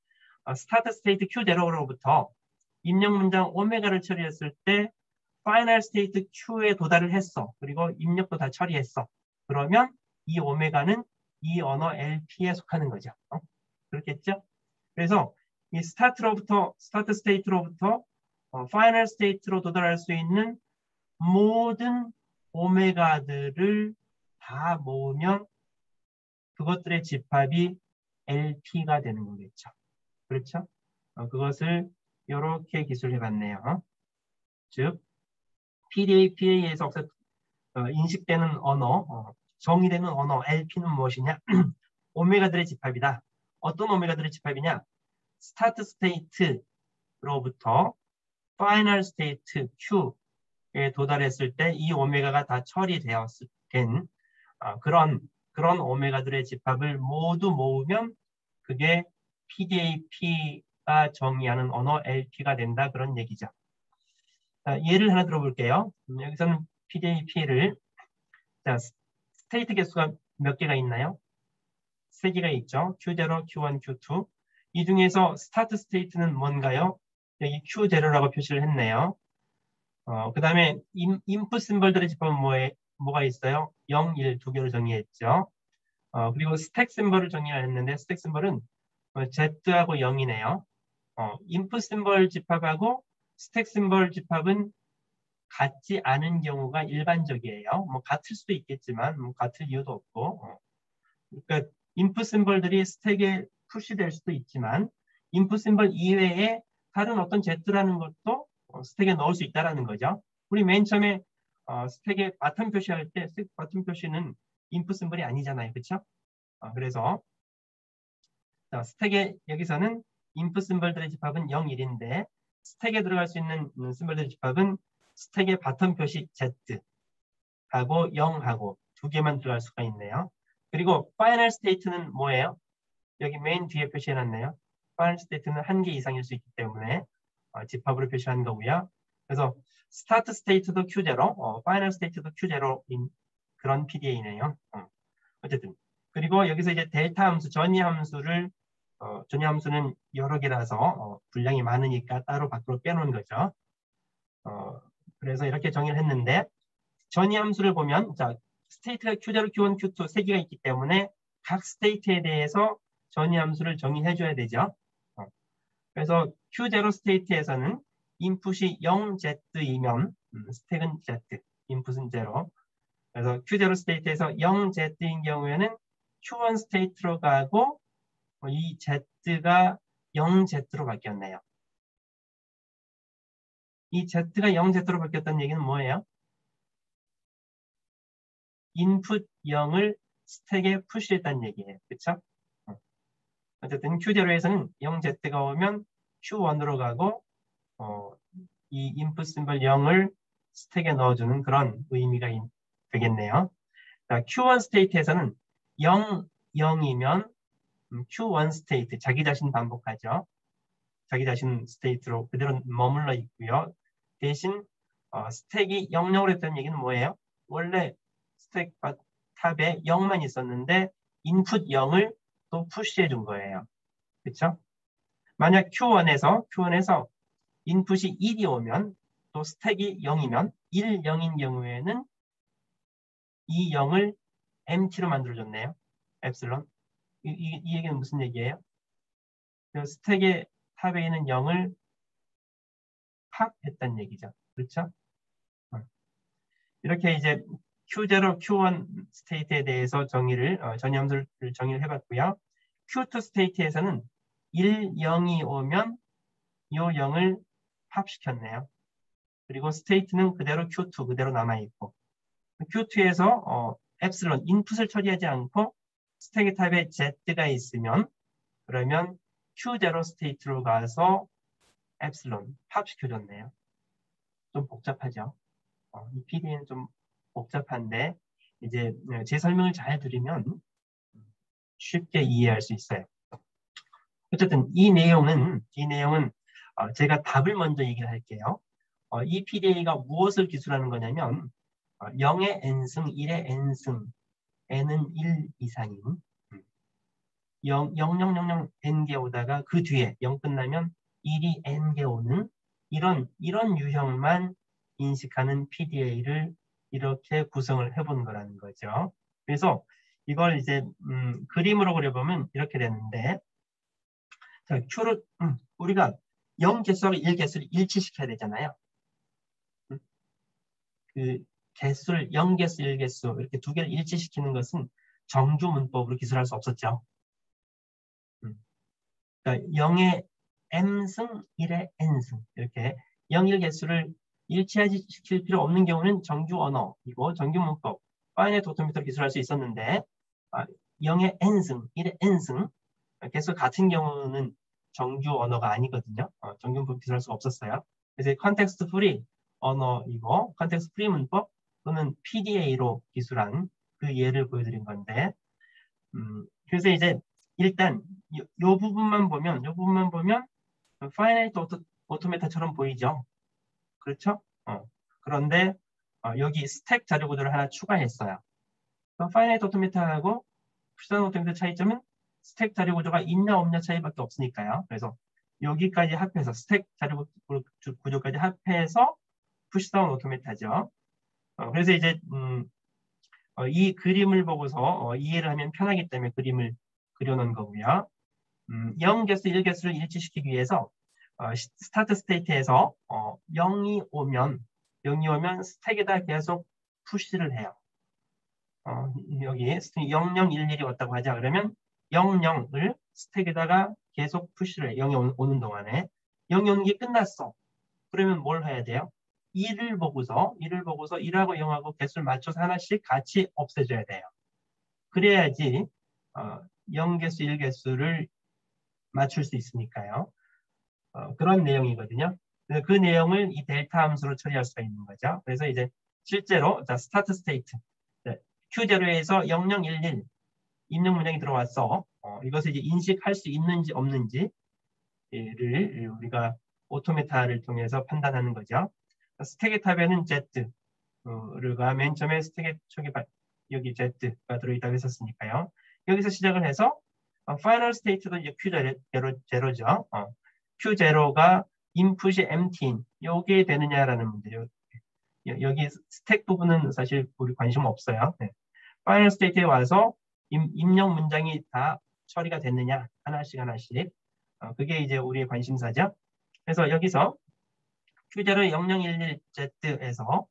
스타트 스테이트 Q0로부터 입력 문장 오메가를 처리했을 때 파이널 스테이트 Q에 도달을 했어. 그리고 입력도 다 처리했어. 그러면 이 오메가는 이 언어 LP에 속하는 거죠. 그렇겠죠? 그래서 이 스타트 스테이트로부터 파이널 스테이트로 도달할 수 있는 모든 오메가들을 다 모으면 그것들의 집합이 LP가 되는 거겠죠. 그렇죠? 그것을 이렇게 기술해 봤네요. 즉, PDA-P에서 인식되는 언어, 정의되는 언어 LP는 무엇이냐? 오메가들의 집합이다. 어떤 오메가들의 집합이냐? 스타트 스테이트로부터 파이널 스테이트 Q에 도달했을 때 이 오메가가 다 처리되었을 된 그런 오메가들의 집합을 모두 모으면 그게 PDA-P가 정의하는 언어 LP가 된다. 그런 얘기죠. 예를 하나 들어볼게요. 여기서는 PDA-P를 스테이트 개수가 몇 개가 있나요? 3개가 있죠. Q0, Q1, Q2. 이 중에서 스타트 스테이트는 뭔가요? 여기 Q0라고 표시를 했네요. 그 다음에 인풋 심벌들의 집합은 뭐가 있어요? 0, 1 두 개로 정의했죠. 그리고 스택 심벌을 정의했는데 스택 심벌은 Z하고 0이네요. 인풋 심벌 집합하고 스택 심벌 집합은 같지 않은 경우가 일반적이에요. 뭐 같을 수도 있겠지만 뭐 같을 이유도 없고. 그러니까 인풋 심벌들이 스택에 푸시될 수도 있지만 인풋 심벌 이외에 다른 어떤 Z라는 것도 스택에 넣을 수 있다는 거죠. 우리 맨 처음에 스택에 바텀 표시할 때 스택 바텀 표시는 인풋 심벌이 아니잖아요. 그렇죠? 그래서 스택에 여기서는 인풋 심벌들의 집합은 0, 1인데 스택에 들어갈 수 있는 심벌들의 집합은 스택의 바텀 표시 Z하고 0하고 두 개만 들어갈 수가 있네요. 그리고 파이널 스테이트는 뭐예요? 여기 메인 뒤에 표시해놨네요. 파이널 스테이트는 1개 이상일 수 있기 때문에 집합으로 표시한 거고요. 그래서 스타트 스테이트도 Q0, 파이널 스테이트도 Q0인 그런 PDA네요. 어쨌든 그리고 여기서 이제 델타 함수, 전이 함수를 전이 함수는 여러 개라서 분량이 많으니까 따로 밖으로 빼놓은 거죠. 그래서 이렇게 정의를 했는데 전이 함수를 보면 자 스테이트가 Q0, Q1, Q2 세 개가 있기 때문에 각 스테이트에 대해서 전이 함수를 정의해 줘야 되죠. 그래서 Q0 스테이트에서는 인풋이 0Z이면 스택은 Z, 인풋은 0. 그래서 Q0 스테이트에서 0Z인 경우에는 Q1 스테이트로 가고 이 Z가 0Z로 바뀌었네요. 이 Z가 0Z로 바뀌었다는 얘기는 뭐예요? 인풋 0을 스택에 푸시했다는 얘기예요. 그쵸? 어쨌든 Q0에서는 0Z가 오면 Q1으로 가고 이 인풋 심벌 0을 스택에 넣어주는 그런 의미가 되겠네요. 자, Q1 스테이트에서는 0, 0이면 Q1 스테이트, 자기 자신 반복하죠. 자기 자신 스테이트로 그대로 머물러 있고요. 대신 스택이 0,0으로 했다는 얘기는 뭐예요? 원래 스택 탑에 0만 있었는데 인풋 0을 또 푸시해 준 거예요. 그렇죠? 만약 Q1에서 인풋이 1이 오면 또 스택이 0이면 1, 0인 경우에는 이 0을 empty로 만들어줬네요. 엡실론. 이 얘기는 무슨 얘기예요? 스택의 탑에 있는 0을 팝했다는 얘기죠. 그렇죠? 이렇게 이제 Q0, Q1 스테이트에 대해서 전염수를 정의를 해봤고요. Q2 스테이트에서는 1, 0이 오면 이 0을 팝시켰네요. 그리고 스테이트는 그대로 Q2 그대로 남아있고 Q2에서 엡실론 인풋을 처리하지 않고 스택의 탑에 Z가 있으면 그러면 Q0 스테이트로 가서 엡실론 팝시켜줬네요. 좀 복잡하죠. 이 PD는 좀 복잡한데 이제 제 설명을 잘 들으면 쉽게 이해할 수 있어요. 어쨌든 이 내용은 제가 답을 먼저 얘기를 할게요. 이 PDA가 무엇을 기술하는 거냐면 0의 n승, 1의 n승, n은 1 이상인 0, 0, 0, 0, 0, n개 오다가 그 뒤에 0 끝나면 1이 n개 오는 이런 유형만 인식하는 PDA를 이렇게 구성을 해본 거라는 거죠. 그래서 이걸 이제 그림으로 그려보면 이렇게 되는데 자, Q를 우리가 0 개수하고 1 개수를 일치시켜야 되잖아요. 그 개수를 0 개수, 1 개수 이렇게 두 개를 일치시키는 것은 정규 문법으로 기술할 수 없었죠. 그러니까 0의 m승, 1의 n승 이렇게 0, 1 개수를 일치시킬 필요 없는 경우는 정규 언어이고 정규 문법 파이나이트 오토메이터로 기술할 수 있었는데 0의 n승, 1의 n승 개수 같은 경우는 정규 언어가 아니거든요. 정규 문법 기술할 수가 없었어요. 그래서 컨텍스트 프리 언어이고 컨텍스트 프리 문법 또는 PDA로 기술한 그 예를 보여드린 건데 그래서 이제 일단 이 부분만 보면 파이나이트 오토메타처럼 보이죠. 그렇죠? 그런데 여기 스택 자료 구조를 하나 추가했어요. 파이나이트 오토메타하고 푸시다운 오토메타 차이점은 스택 자료 구조가 있냐 없냐 차이밖에 없으니까요. 그래서 여기까지 합해서 스택 자료 구조까지 합해서 푸시다운 오토메타죠. 그래서 이제 이 그림을 보고서 이해를 하면 편하기 때문에 그림을 그려놓은 거고요. 0 개수, 1 개수를 일치시키기 위해서 스타트 스테이트에서 0이 오면 스택에다 계속 푸시를 해요. 여기 0011이 왔다고 하자. 그러면 00을 스택에다가 계속 푸시를 해요. 0이 오는 동안에 0이 오는 게 끝났어. 그러면 뭘 해야 돼요? 1을 보고서 1하고 0하고 개수를 맞춰서 하나씩 같이 없애줘야 돼요. 그래야지 0개수, 1개수를 맞출 수 있으니까요. 그런 내용이거든요. 그 내용을 이 델타 함수로 처리할 수가 있는 거죠. 그래서 이제 실제로 스타트 스테이트 Q0에서 0011 입력 문장이 들어왔어. 이것을 이제 인식할 수 있는지 없는지를 우리가 오토메타를 통해서 판단하는 거죠. 스택의 탑에는 Z가 맨 처음에 스택의 초기 여기 Z가 들어있다고 했었으니까요. 여기서 시작을 해서 파이널 스테이트도 이제 Q0죠. Q0가 인풋이 empty인 요게 되느냐라는 문제요. 여기 스택 부분은 사실 우리 관심 없어요. 네. 파이널 스테이트에 와서 입력 문장이 다 처리가 됐느냐 하나씩 그게 이제 우리의 관심사죠. 그래서 여기서 Q0 0011Z에서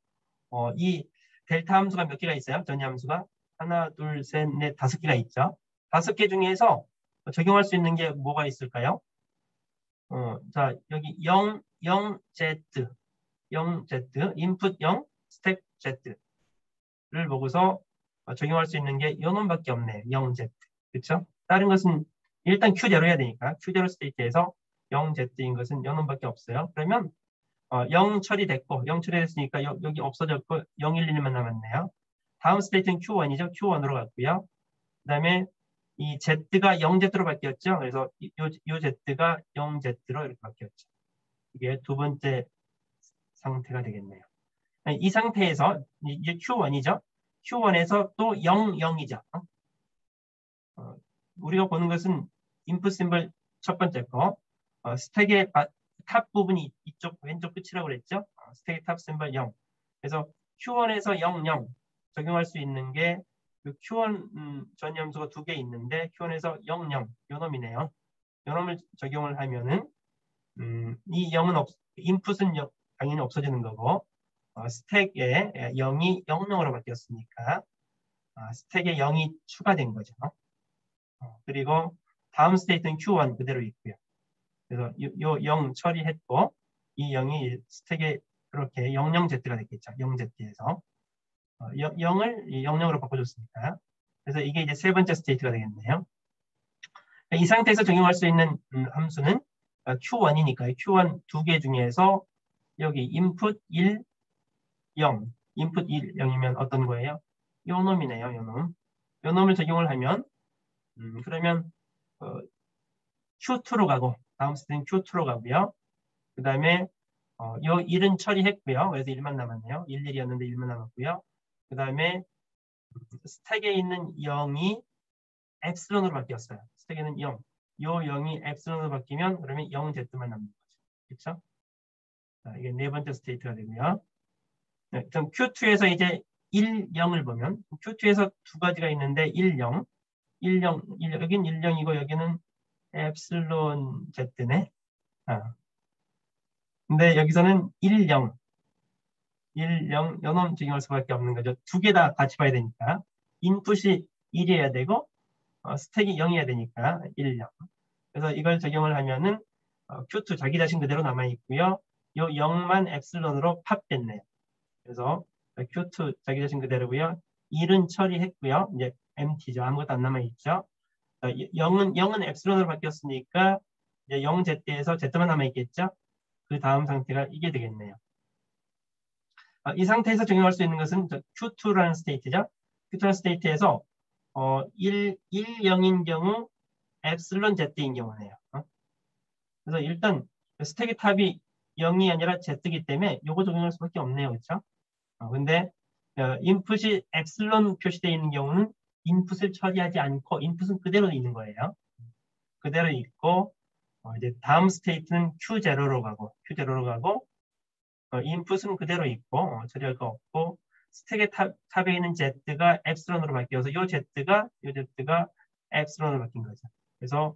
이 델타 함수가 몇 개가 있어요? 전이 함수가 하나, 둘, 셋, 넷, 5개가 있죠. 5개 중에서 적용할 수 있는 게 뭐가 있을까요? 자, 여기 0Z, 인풋 0, 스택 Z를 보고서 적용할 수 있는 게 요 놈밖에 없네요. 0Z. 그렇죠? 다른 것은 일단 Q0 해야 되니까 Q0 스테이트에서 0Z인 것은 요 놈밖에 없어요. 그러면 0 처리됐고 0 처리됐으니까 여기 없어졌고 011만 남았네요. 다음 스테이트는 Q1이죠. Q1으로 갔고요. 그 다음에 이 Z가 0Z로 바뀌었죠. 그래서 요 Z가 0Z로 이렇게 바뀌었죠. 이게 두 번째 상태가 되겠네요. 이 상태에서 이제 Q1이죠. Q1에서 또 0, 0이죠. 우리가 보는 것은 인풋 심벌 첫 번째 거, 스택의 탑 부분이 이쪽 왼쪽 끝이라고 그랬죠. 스택의 탑 심벌 0. 그래서 Q1에서 0, 0 적용할 수 있는 게 그 Q1 전염수가 두 개 있는데 Q1에서 0, 0 요 놈이네요. 요 놈을 적용을 하면은 이 0은 인풋은 당연히 없어지는 거고 스택에 0이 0, 0으로 바뀌었으니까 스택에 0이 추가된 거죠. 그리고 다음 스테이트는 Q1 그대로 있고요. 그래서 요 0 처리했고 이 0이 스택에 그렇게 00Z가 됐겠죠. 0Z에서 0을 00으로 바꿔줬으니까. 그래서 이게 이제 세 번째 스테이트가 되겠네요. 이 상태에서 적용할 수 있는 함수는 Q1이니까 Q1 두 개 중에서 여기 input 1, 0, input 1, 0이면 어떤 거예요? 요 놈이네요. 요 놈. 요 놈을 적용을 하면 그러면 Q2로 가고 다음 스테이트는 Q2로 가고요. 그 다음에 요 1은 처리했고요. 그래서 1만 남았네요. 1, 1이었는데 1만 남았고요. 그 다음에 스택에 있는 0이 엡실론으로 바뀌었어요. 스택에는 0. 요 0이 엡실론으로 바뀌면 그러면 0Z만 남는 거죠. 그렇죠? 자, 이게 네 번째 스테이트가 되고요. 네, 그럼 Q2에서 이제 1, 0을 보면 Q2에서 두 가지가 있는데 1, 0, 1, 0, 여긴 1, 0이고 여기는 엡실론 Z네. 근데 여기서는 1, 0, 1, 0, 요놈 적용할 수밖에 없는 거죠. 두 개 다 같이 봐야 되니까. 인풋이 1이어야 되고 스택이 0이어야 되니까 1, 0. 그래서 이걸 적용을 하면은 Q2 자기 자신 그대로 남아있고요. 요 0만 엡실론으로 팝됐네요. 그래서 Q2 자기 자신 그대로고요. 1은 처리했고요. 이제 empty죠. 아무것도 안 남아있죠. 0은 엡실론으로 바뀌었으니까 이제 0Z에서 Z만 남아있겠죠. 그 다음 상태가 이게 되겠네요. 이 상태에서 적용할 수 있는 것은 Q2라는 스테이트죠. Q2라는 스테이트에서 1, 0인 경우 엡실론 Z인 경우네요. 그래서 일단 스택의 탑이 0이 아니라 Z이기 때문에 요거 적용할 수밖에 없네요. 그렇죠? 근데 인풋이 엡실론 표시되어 있는 경우는 인풋을 처리하지 않고 인풋은 그대로 있는 거예요. 그대로 있고 이제 다음 스테이트는 Q0로 가고 인풋은 그대로 있고 처리할 거 없고 스택의 탑에 있는 Z가 엡실론으로 바뀌어서 요 Z가 엡실론으로 바뀐 거죠. 그래서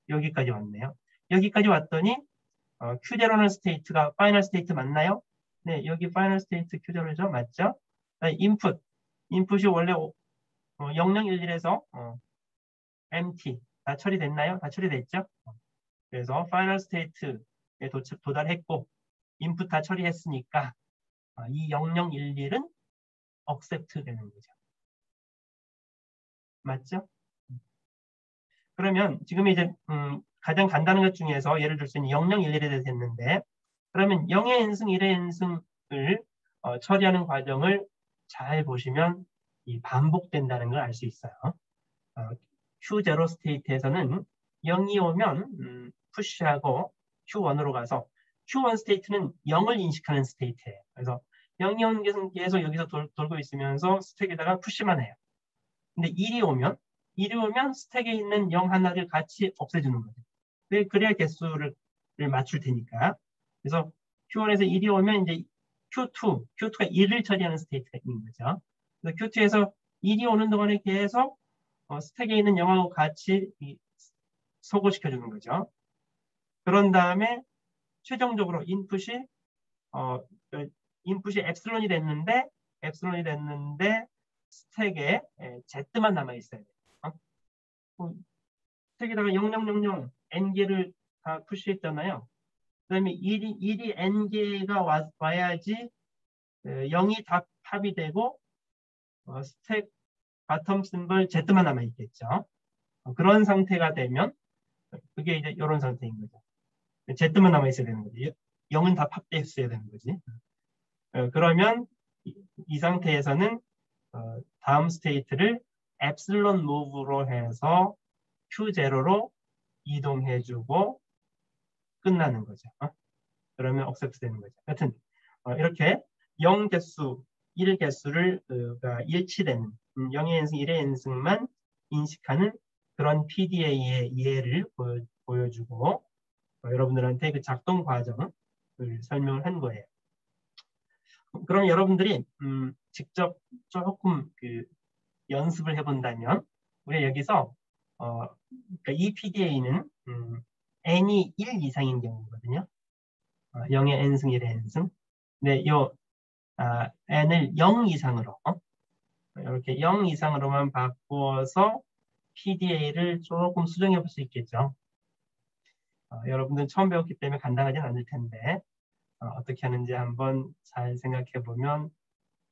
여기까지 왔네요. 여기까지 왔더니 Q0라는 스테이트가 파이널 스테이트 맞나요? 네, 여기 파이널 스테이트 Q0죠. 맞죠? 인풋이 원래 0011에서 empty 다 처리됐나요? 다 처리됐죠? 그래서 파이널 스테이트에 도달했고 인풋 다 처리했으니까 이 0011은 accept 되는 거죠. 맞죠? 그러면 지금 이제 가장 간단한 것 중에서 예를 들 수 있는 0011에 대해서 했는데 그러면 0의 n승, 1의 n승을 처리하는 과정을 잘 보시면 이 반복된다는 걸 알 수 있어요. Q0 스테이트에서는 0이 오면 푸시하고 Q1으로 가서 Q1 스테이트는 0을 인식하는 스테이트예요. 그래서 0이 오는 것은 계속 여기서 돌고 있으면서 스택에다가 푸시만 해요. 근데 1이 오면 스택에 있는 0 하나를 같이 없애주는 거죠. 그래야 개수를 맞출 테니까. 그래서 Q1에서 1이 오면 이제 Q2가 1을 처리하는 스테이트가 있는 거죠. 그래서 Q2에서 1이 오는 동안에 계속 스택에 있는 0하고 같이 소거시켜주는 거죠. 그런 다음에 최종적으로 인풋이 엡실론이 됐는데 스택에 Z만 남아있어야 돼요. 스택에다가 0000 N개를 다 푸시했잖아요. 그 다음에 1이 N개가 와야지 0이 다 팝이 되고 스택 바텀 심벌 Z만 남아 있겠죠. 그런 상태가 되면 그게 이제 이런 상태인 거죠. Z만 남아 있어야 되는 거지. 0은 다 팝됐어야 되는 거지. 그러면 이 상태에서는 다음 스테이트를 엡실론 무브로 해서 Q0로 이동해주고 끝나는 거죠. 그러면 억셉트 되는 거죠. 하여튼 이렇게 0 개수, 1 개수를 일치되는 0의 엔승, 1의 엔승만 인식하는 그런 PDA의 예를 보여주고 여러분들한테 그 작동 과정을 설명을 한 거예요. 그럼 여러분들이 직접 조금 그 연습을 해본다면 우리가 여기서 그러니까 이 PDA는 n이 1 이상인 경우거든요. 0의 n승, 1의 n승. 근데 요 n을 0 이상으로 이렇게 0 이상으로만 바꾸어서 PDA를 조금 수정해 볼 수 있겠죠. 여러분들 처음 배웠기 때문에 간단하진 않을 텐데 어떻게 하는지 한번 잘 생각해 보면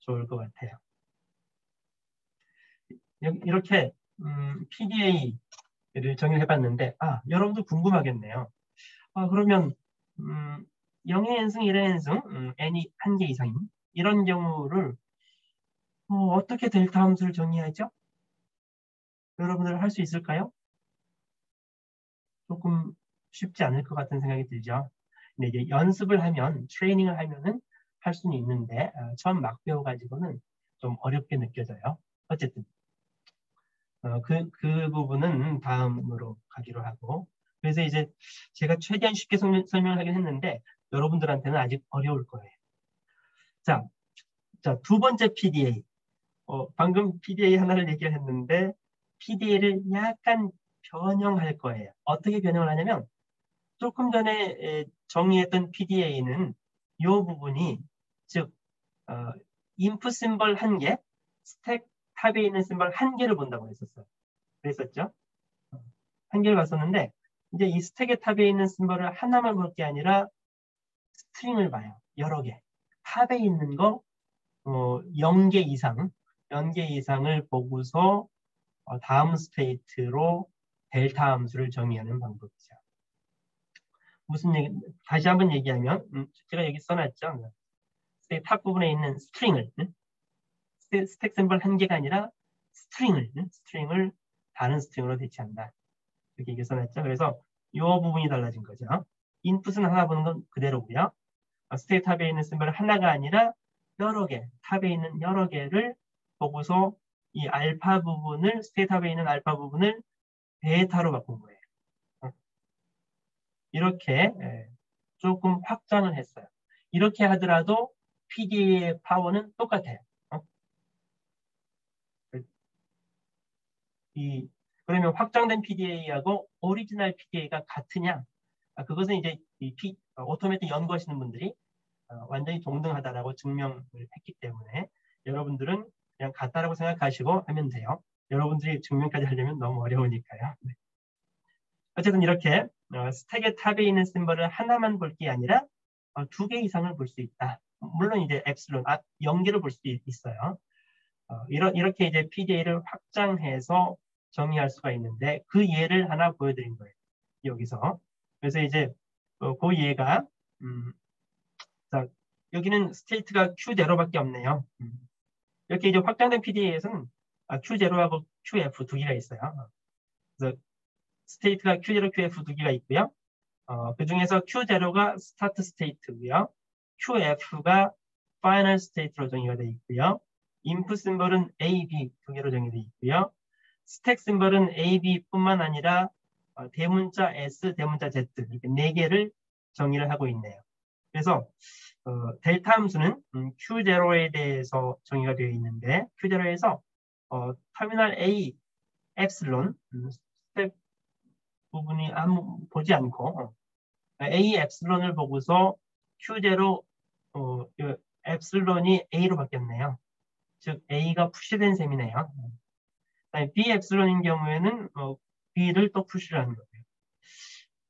좋을 것 같아요. 이렇게 PDA를 정의를 해봤는데 여러분들 궁금하겠네요. 그러면 0의 n승, 1의 n승, n이 1개 이상인 이런 경우를 어떻게 델타 함수를 정의하죠? 여러분들 할 수 있을까요? 조금 쉽지 않을 것 같은 생각이 들죠. 근데 이제 연습을 하면, 트레이닝을 하면은 할 수는 있는데 처음 막 배워가지고는 좀 어렵게 느껴져요. 어쨌든 그 부분은 다음으로 가기로 하고. 그래서 이제 제가 최대한 쉽게 설명을 하긴 했는데 여러분들한테는 아직 어려울 거예요. 자, 두 번째 PDA. 방금 PDA 하나를 얘기를 했는데 PDA를 약간 변형할 거예요. 어떻게 변형을 하냐면 조금 전에 정의했던 PDA는 이 부분이 즉 인풋 심벌 1개, 스택 탑에 있는 심벌 1개를 본다고 했었어요. 그랬었죠? 1개를 봤었는데 이제 이 스택의 탑에 있는 심벌을 하나만 볼 게 아니라 스트링을 봐요. 여러 개. 탑에 있는 거 0개 이상, 0개 이상을 보고서 다음 스테이트로 델타 함수를 정의하는 방법이죠. 무슨 얘기, 다시 한번 얘기하면, 제가 여기 써놨죠. 스택 탑 부분에 있는 스트링을, 스택 셈벌 1개가 아니라 스트링을 다른 스트링으로 대체한다. 이렇게 얘기 써놨죠. 그래서 이 부분이 달라진 거죠. 인풋은 하나 보는 건 그대로고요. 스택 탑에 있는 셈벌 하나가 아니라 여러 개, 탑에 있는 여러 개를 보고서 이 알파 부분을, 스택 탑에 있는 알파 부분을 베타로 바꾼 거예요. 이렇게 조금 확장을 했어요. 이렇게 하더라도 PDA의 파워는 똑같아요. 그러면 확장된 PDA하고 오리지널 PDA가 같으냐? 그것은 이제 오토매틱 연구하시는 분들이 완전히 동등하다라고 증명을 했기 때문에 여러분들은 그냥 같다라고 생각하시고 하면 돼요. 여러분들이 증명까지 하려면 너무 어려우니까요. 네. 어쨌든 이렇게 스택의 탑에 있는 심벌을 하나만 볼 게 아니라 2개 이상을 볼 수 있다. 물론 이제 엡실론, 0개를 볼 수도 있어요. 이렇게 이제 PDA를 확장해서 정의할 수가 있는데 그 예를 하나 보여드린 거예요. 여기서. 그래서 이제 그 예가 자, 여기는 스테이트가 Q0밖에 없네요. 이렇게 이제 확장된 PDA에서는 Q0하고 QF 2개가 있어요. 그래서 스테이트가 Q0, QF 2개가 있고요. 그 중에서 Q0가 스타트 스테이트고요. QF가 파이널 스테이트로 정의가 되어 있고요. 인풋 심벌은 A, B 2개로 정의되어 있고요. 스택 심벌은 A, B뿐만 아니라 대문자 S, 대문자 Z 이렇게 4개를 정의를 하고 있네요. 그래서 델타 함수는 Q0에 대해서 정의가 되어 있는데 Q0에서 터미널 A, 엡실론, 스택 부분이 보지 않고 A 엡실론을 보고서 Q0 엡실론이 A로 바뀌었네요. 즉 A가 푸시된 셈이네요. B 엡실론인 경우에는 B를 또 푸시를 하는 거예요.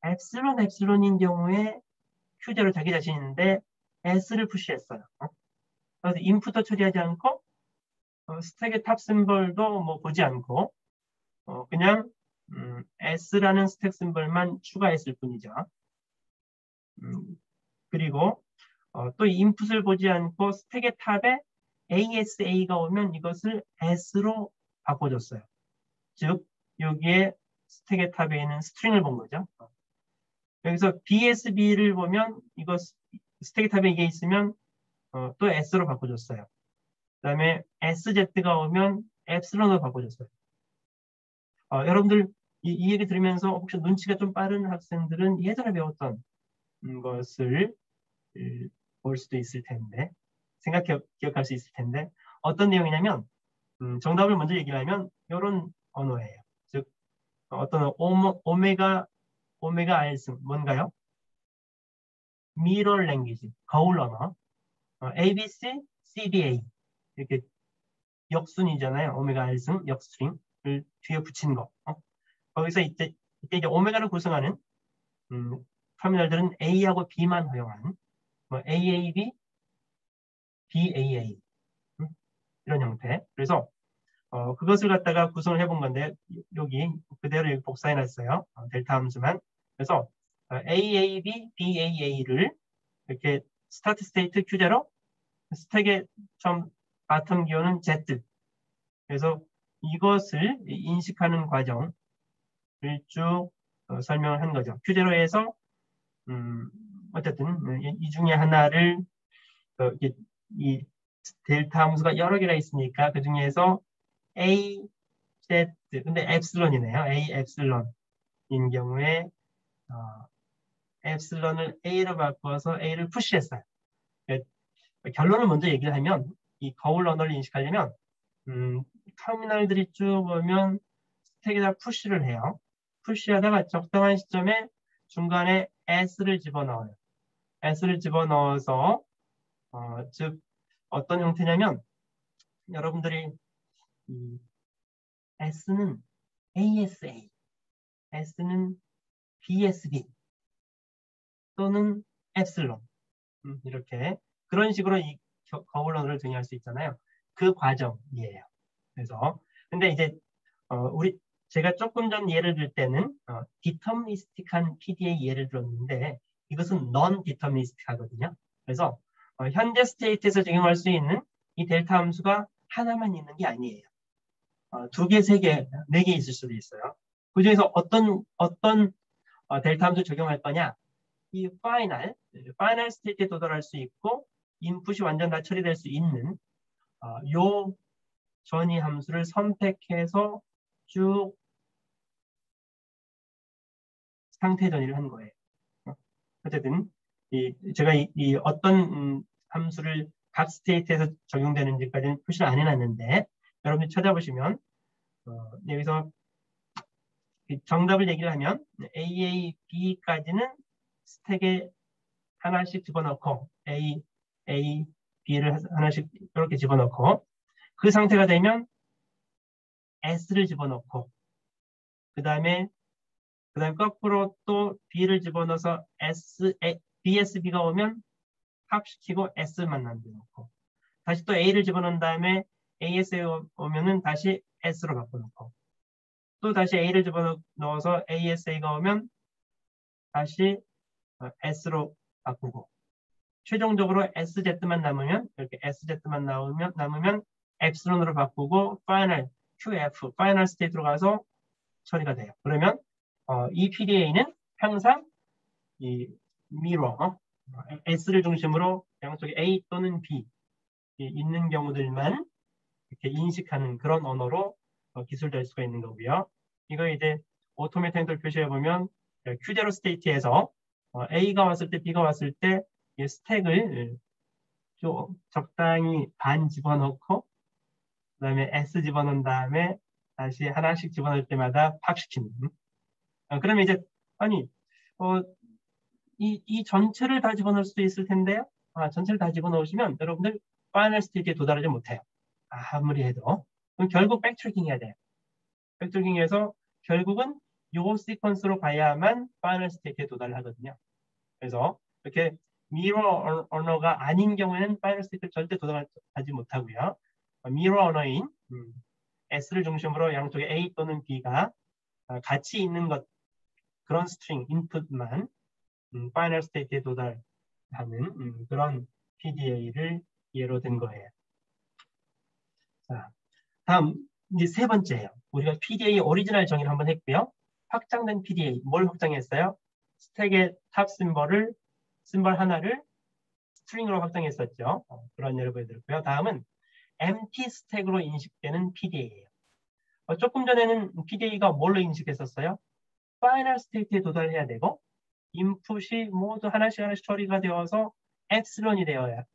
엡실론인 경우에 Q0 자기 자신인데 S를 푸시했어요. 그래서 인풋도 처리하지 않고 스택의 탑 심벌도 뭐 보지 않고 그냥 S라는 스택 심벌만 추가했을 뿐이죠. 그리고 또 인풋을 보지 않고 스택의 탑에 ASA가 오면 이것을 S로 바꿔줬어요. 즉 여기에 스택의 탑에 있는 스트링을 본 거죠. 여기서 BSB를 보면 이거 스택의 탑에 이게 있으면 또 S로 바꿔줬어요. 그 다음에 SZ가 오면 엡실론으로 바꿔줬어요. 여러분들 이 얘기 들으면서 혹시 눈치가 좀 빠른 학생들은 예전에 배웠던 것을 볼 수도 있을 텐데 기억할 수 있을 텐데 어떤 내용이냐면 정답을 먼저 얘기를 하면 이런 언어예요. 즉 어떤 오메가 알승 뭔가요? 미러 랭귀지 거울 언어 ABC, CBA 이렇게 역순이잖아요. 오메가 알승 역스트링을 뒤에 붙인 거. 거기서 이때 이제 오메가를 구성하는 터미널들은 A하고 B만 허용한 뭐 AAB, BAA 이런 형태. 그래서 그것을 갖다가 구성을 해본 건데 여기 그대로 복사해놨어요. 델타 함수만. 그래서 AAB, BAA를 이렇게 스타트 스테이트 Q제로 스택의 처음 바텀 기호는 Z. 그래서 이것을 인식하는 과정을 쭉 설명을 한 거죠. Q제로에서 어쨌든 이 중에 하나를 이 델타 함수가 여러 개가 있으니까 그 중에서 A, Z, 근데 엡실론이네요. A 엡실론인 경우에 엡실론을 A로 바꿔서 A를 푸시했어요. 결론을 먼저 얘기를 하면 이 거울 언어를 인식하려면 터미널들이 쭉 오면 스택에다 푸시를 해요. 푸시하다가 적당한 시점에 중간에 S를 집어넣어요. S를 집어넣어서 즉 어떤 형태냐면 여러분들이 S는 ASA, S는 BSB 또는 엡실론 이렇게 그런 식으로 이 거울 언어를 정의할 수 있잖아요. 그 과정이에요. 그래서 근데 이제 제가 조금 전 예를 들 때는 디터미니스틱한 PDA 예를 들었는데 이것은 non 디터미니스틱하거든요. 그래서 현재 스테이트에서 적용할 수 있는 이 델타 함수가 하나만 있는 게 아니에요. 2개, 3개, 4개 있을 수도 있어요. 그 중에서 어떤 델타 함수 적용할 거냐? 이 파이널 스테이트에 도달할 수 있고 인풋이 완전 다 처리될 수 있는 요 전이 함수를 선택해서 쭉 상태 전이를 한 거예요. 어쨌든 제가 이 어떤 함수를 각 스테이트에서 적용되는지까지는 표시를 안 해놨는데 여러분이 찾아보시면 여기서 정답을 얘기를 하면 A, B까지는 스택에 하나씩 집어넣고 A, B를 하나씩 이렇게 집어넣고 그 상태가 되면 S를 집어넣고 그 다음에 거꾸로 또 B를 집어넣어서 BSB가 오면 합시키고 S만 남겨놓고 다시 또 A를 집어넣은 다음에 AS에 오면은 다시 S로 바꿔놓고 또 다시 A를 집어넣어서 ASA가 오면 다시 S로 바꾸고 최종적으로 SZ만 남으면 이렇게 SZ만 남으면 엡실론으로 바꾸고 파이널 QF 파이널 스테이트로 가서 처리가 돼요. 그러면 이 PDA는 항상 이 미러 S를 중심으로 양쪽에 A 또는 B 있는 경우들만 이렇게 인식하는 그런 언어로 기술될 수가 있는 거고요. 이거 이제 오토메이트 행동을 표시해 보면 Q제로 스테이트에서 A가 왔을 때 B가 왔을 때 이 스택을 좀 적당히 반 집어넣고 그다음에 S 집어넣은 다음에 다시 하나씩 집어넣을 때마다 팍시키는. 그러면 이제 아니 이 전체를 다 집어넣을 수도 있을 텐데요. 전체를 다 집어넣으시면 여러분들 파이널 스테이트에 도달하지 못해요. 아무리 해도. 그럼 결국 백트래킹 해야 돼요. 백트래킹해서 결국은 요 시퀀스로 가야만 파이널 스테이트에 도달을 하거든요. 그래서 이렇게 미러 언어가 아닌 경우에는 파이널 스테이트에 절대 도달하지 못하고요. 미러 언어인 S를 중심으로 양쪽에 A 또는 B가 같이 있는 것, 그런 스트링 인풋만 파이널 스테이트에 도달하는 그런 PDA를 예로 든 거예요. 자, 다음 이제 세 번째예요. 우리가 PDA 오리지널 정의를 한번 했고요. 확장된 PDA 뭘 확장했어요? 스택의 탑 심벌 하나를 스트링으로 확장했었죠. 그런 예를 보여드렸고요. 다음은 empty 스택으로 인식되는 PDA예요. 조금 전에는 PDA가 뭘로 인식했었어요? 파이널 스테이트에 도달해야 되고 인풋이 모두 하나씩 처리가 되어서 엡슬론이 되어야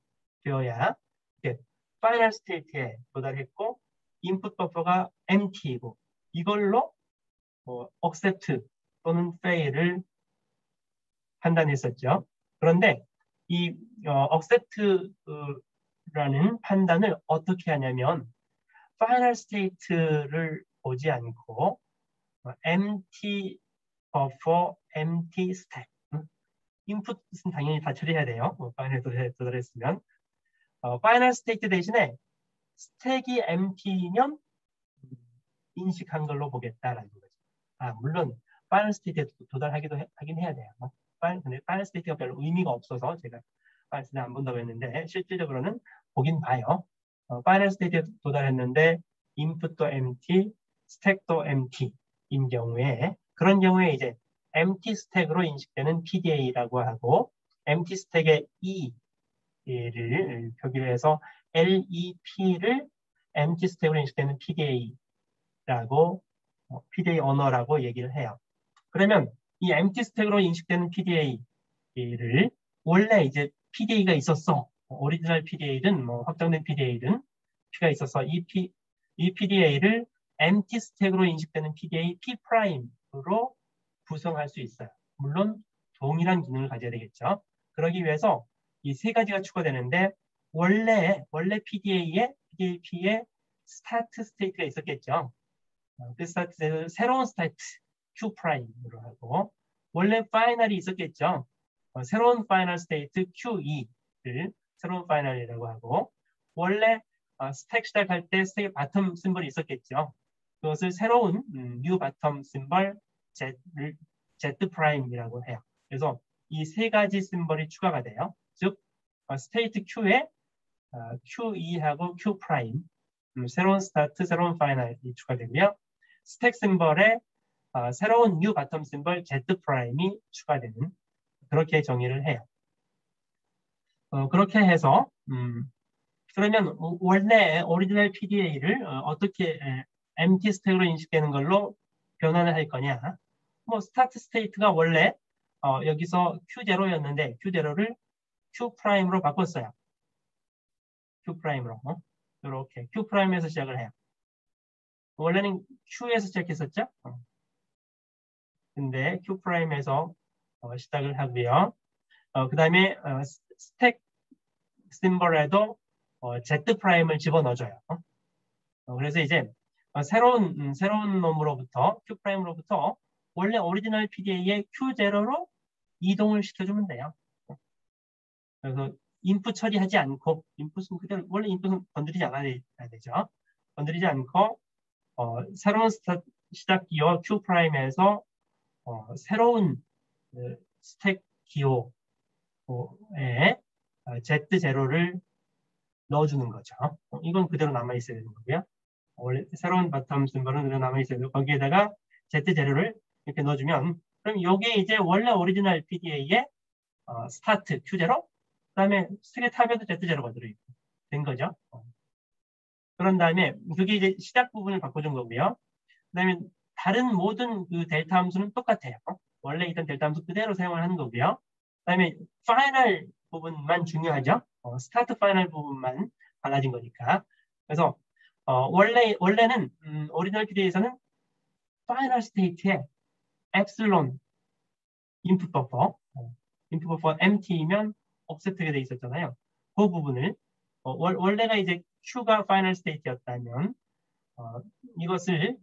파이널 스테이트에 도달했고 인풋 버퍼가 empty이고 이걸로 accept 또는 fail을 판단했었죠. 그런데 이 accept라는 판단을 어떻게 하냐면 파이널 스테이트를 보지 않고 empty buffer, empty stack 인풋은 당연히 다 처리해야 돼요. 파이널에 도달했으면 파이널 스테이트 대신에 스택이 empty면 인식한 걸로 보겠다라는 거죠. 물론 파이널 스테이트에 하긴 해야 돼요. 근데 파이널 스테이트가 별로 의미가 없어서 제가 파이널 스테이트 안 본다고 했는데 실질적으로는 보긴 봐요. 파이널 스테이트에 도달했는데 인풋도 empty, 스택도 empty인 경우에 그런 경우에 이제 empty 스택으로 인식되는 PDA라고 하고 empty 스택의 E를 표기를 해서 LEP를 empty 스택으로 인식되는 PDA라고 PDA 언어라고 얘기를 해요. 그러면 이 empty 스택으로 인식되는 PDA를 원래 이제 PDA가 있었어. 오리지널 PDA든 확장된 PDA든 P가 있어서 이 PDA를 empty 스택으로 인식되는 PDA P'으로 구성할 수 있어요. 물론 동일한 기능을 가져야 되겠죠. 그러기 위해서 이 세 가지가 추가되는데 원래 PDA에 스타트 스테이트가 있었겠죠. 그 스타트에서 새로운 스타트 Q'으로 하고 원래 파이널이 있었겠죠. 새로운 파이널 스테이트 QE를 새로운 파이널이라고 하고 원래 스택 시작할 때 스택의 바텀 심벌이 있었겠죠. 그것을 새로운 new 바텀 심벌 Z''이라고 해요. 그래서 이 세 가지 심벌이 추가가 돼요. 즉 스테이트 Q에 QE하고 Q', 새로운 스타트, 새로운 파이널이 추가되고요. 스택 심벌에 새로운 new 바텀 심벌 Z''이 추가되는 그렇게 정의를 해요. 그렇게 해서 그러면 원래 오리지널 PDA를 어떻게 empty 스택으로 인식되는 걸로 변환을 할 거냐? 스타트 스테이트가 원래 여기서 Q0였는데 Q0를 Q'으로 바꿨어요. Q'으로 이렇게 Q'에서 시작을 해요. 원래는 Q에서 시작했었죠? 근데 Q'에서 시작을 하고요. 그 다음에 스택 심벌에도 Z''을 집어넣어줘요. 그래서 이제 새로운 놈으로부터 Q'로부터 원래 오리지널 PDA의 Q0로 이동을 시켜주면 돼요. 그래서 인풋 처리하지 않고 인풋은 그대로 원래 인풋은 건드리지 않아야 되죠. 건드리지 않고 새로운 시작 기호 Q'에서 새로운 스택 기호에 Z0를 넣어주는 거죠. 이건 그대로 남아있어야 되는 거고요. 원래 새로운 바텀 심벌은 그대로 남아있어야 되고 거기에다가 Z0를 이렇게 넣어주면 그럼 이게 이제 원래 오리지널 PDA의 스타트 Q0 그 다음에 스택의 탑에도 Z0가 들어있고 된 거죠. 그런 다음에 그게 이제 시작 부분을 바꿔준 거고요. 그 다음에 다른 모든 그 델타 함수는 똑같아요. 원래 있던 델타 함수 그대로 사용을 하는 거고요. 그 다음에 파이널 부분만 중요하죠. 스타트 파이널 부분만 달라진 거니까. 그래서 원래는 오리지널 PDA에서는 파이널 스테이트에 엡슬론 인풋 버퍼 empty면 offset가 돼 있었잖아요. 그 부분을 원래가 이제 Q가 파이널 스테이트였다면 이것을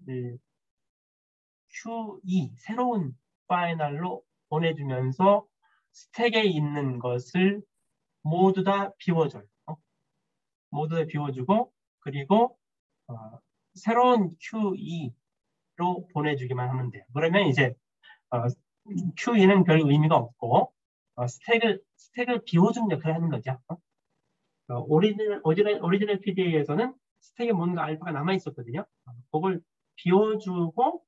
QE 새로운 파이널로 보내주면서 스택에 있는 것을 모두 다 비워줘요. 모두 다 비워주고 그리고 새로운 QE로 보내주기만 하면 돼요. 그러면 이제 QE는 별 의미가 없고 스택을 비워주는 역할을 하는 거죠. 오리지널 PDA에서는 스택에 뭔가 알파가 남아있었거든요. 그걸 비워주고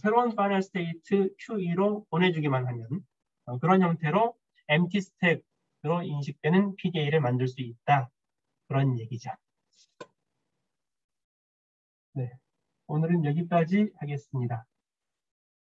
새로운 파이널 스테이트 QE로 보내주기만 하면 그런 형태로 empty stack으로 인식되는 PDA를 만들 수 있다. 그런 얘기죠. 네, 오늘은 여기까지 하겠습니다.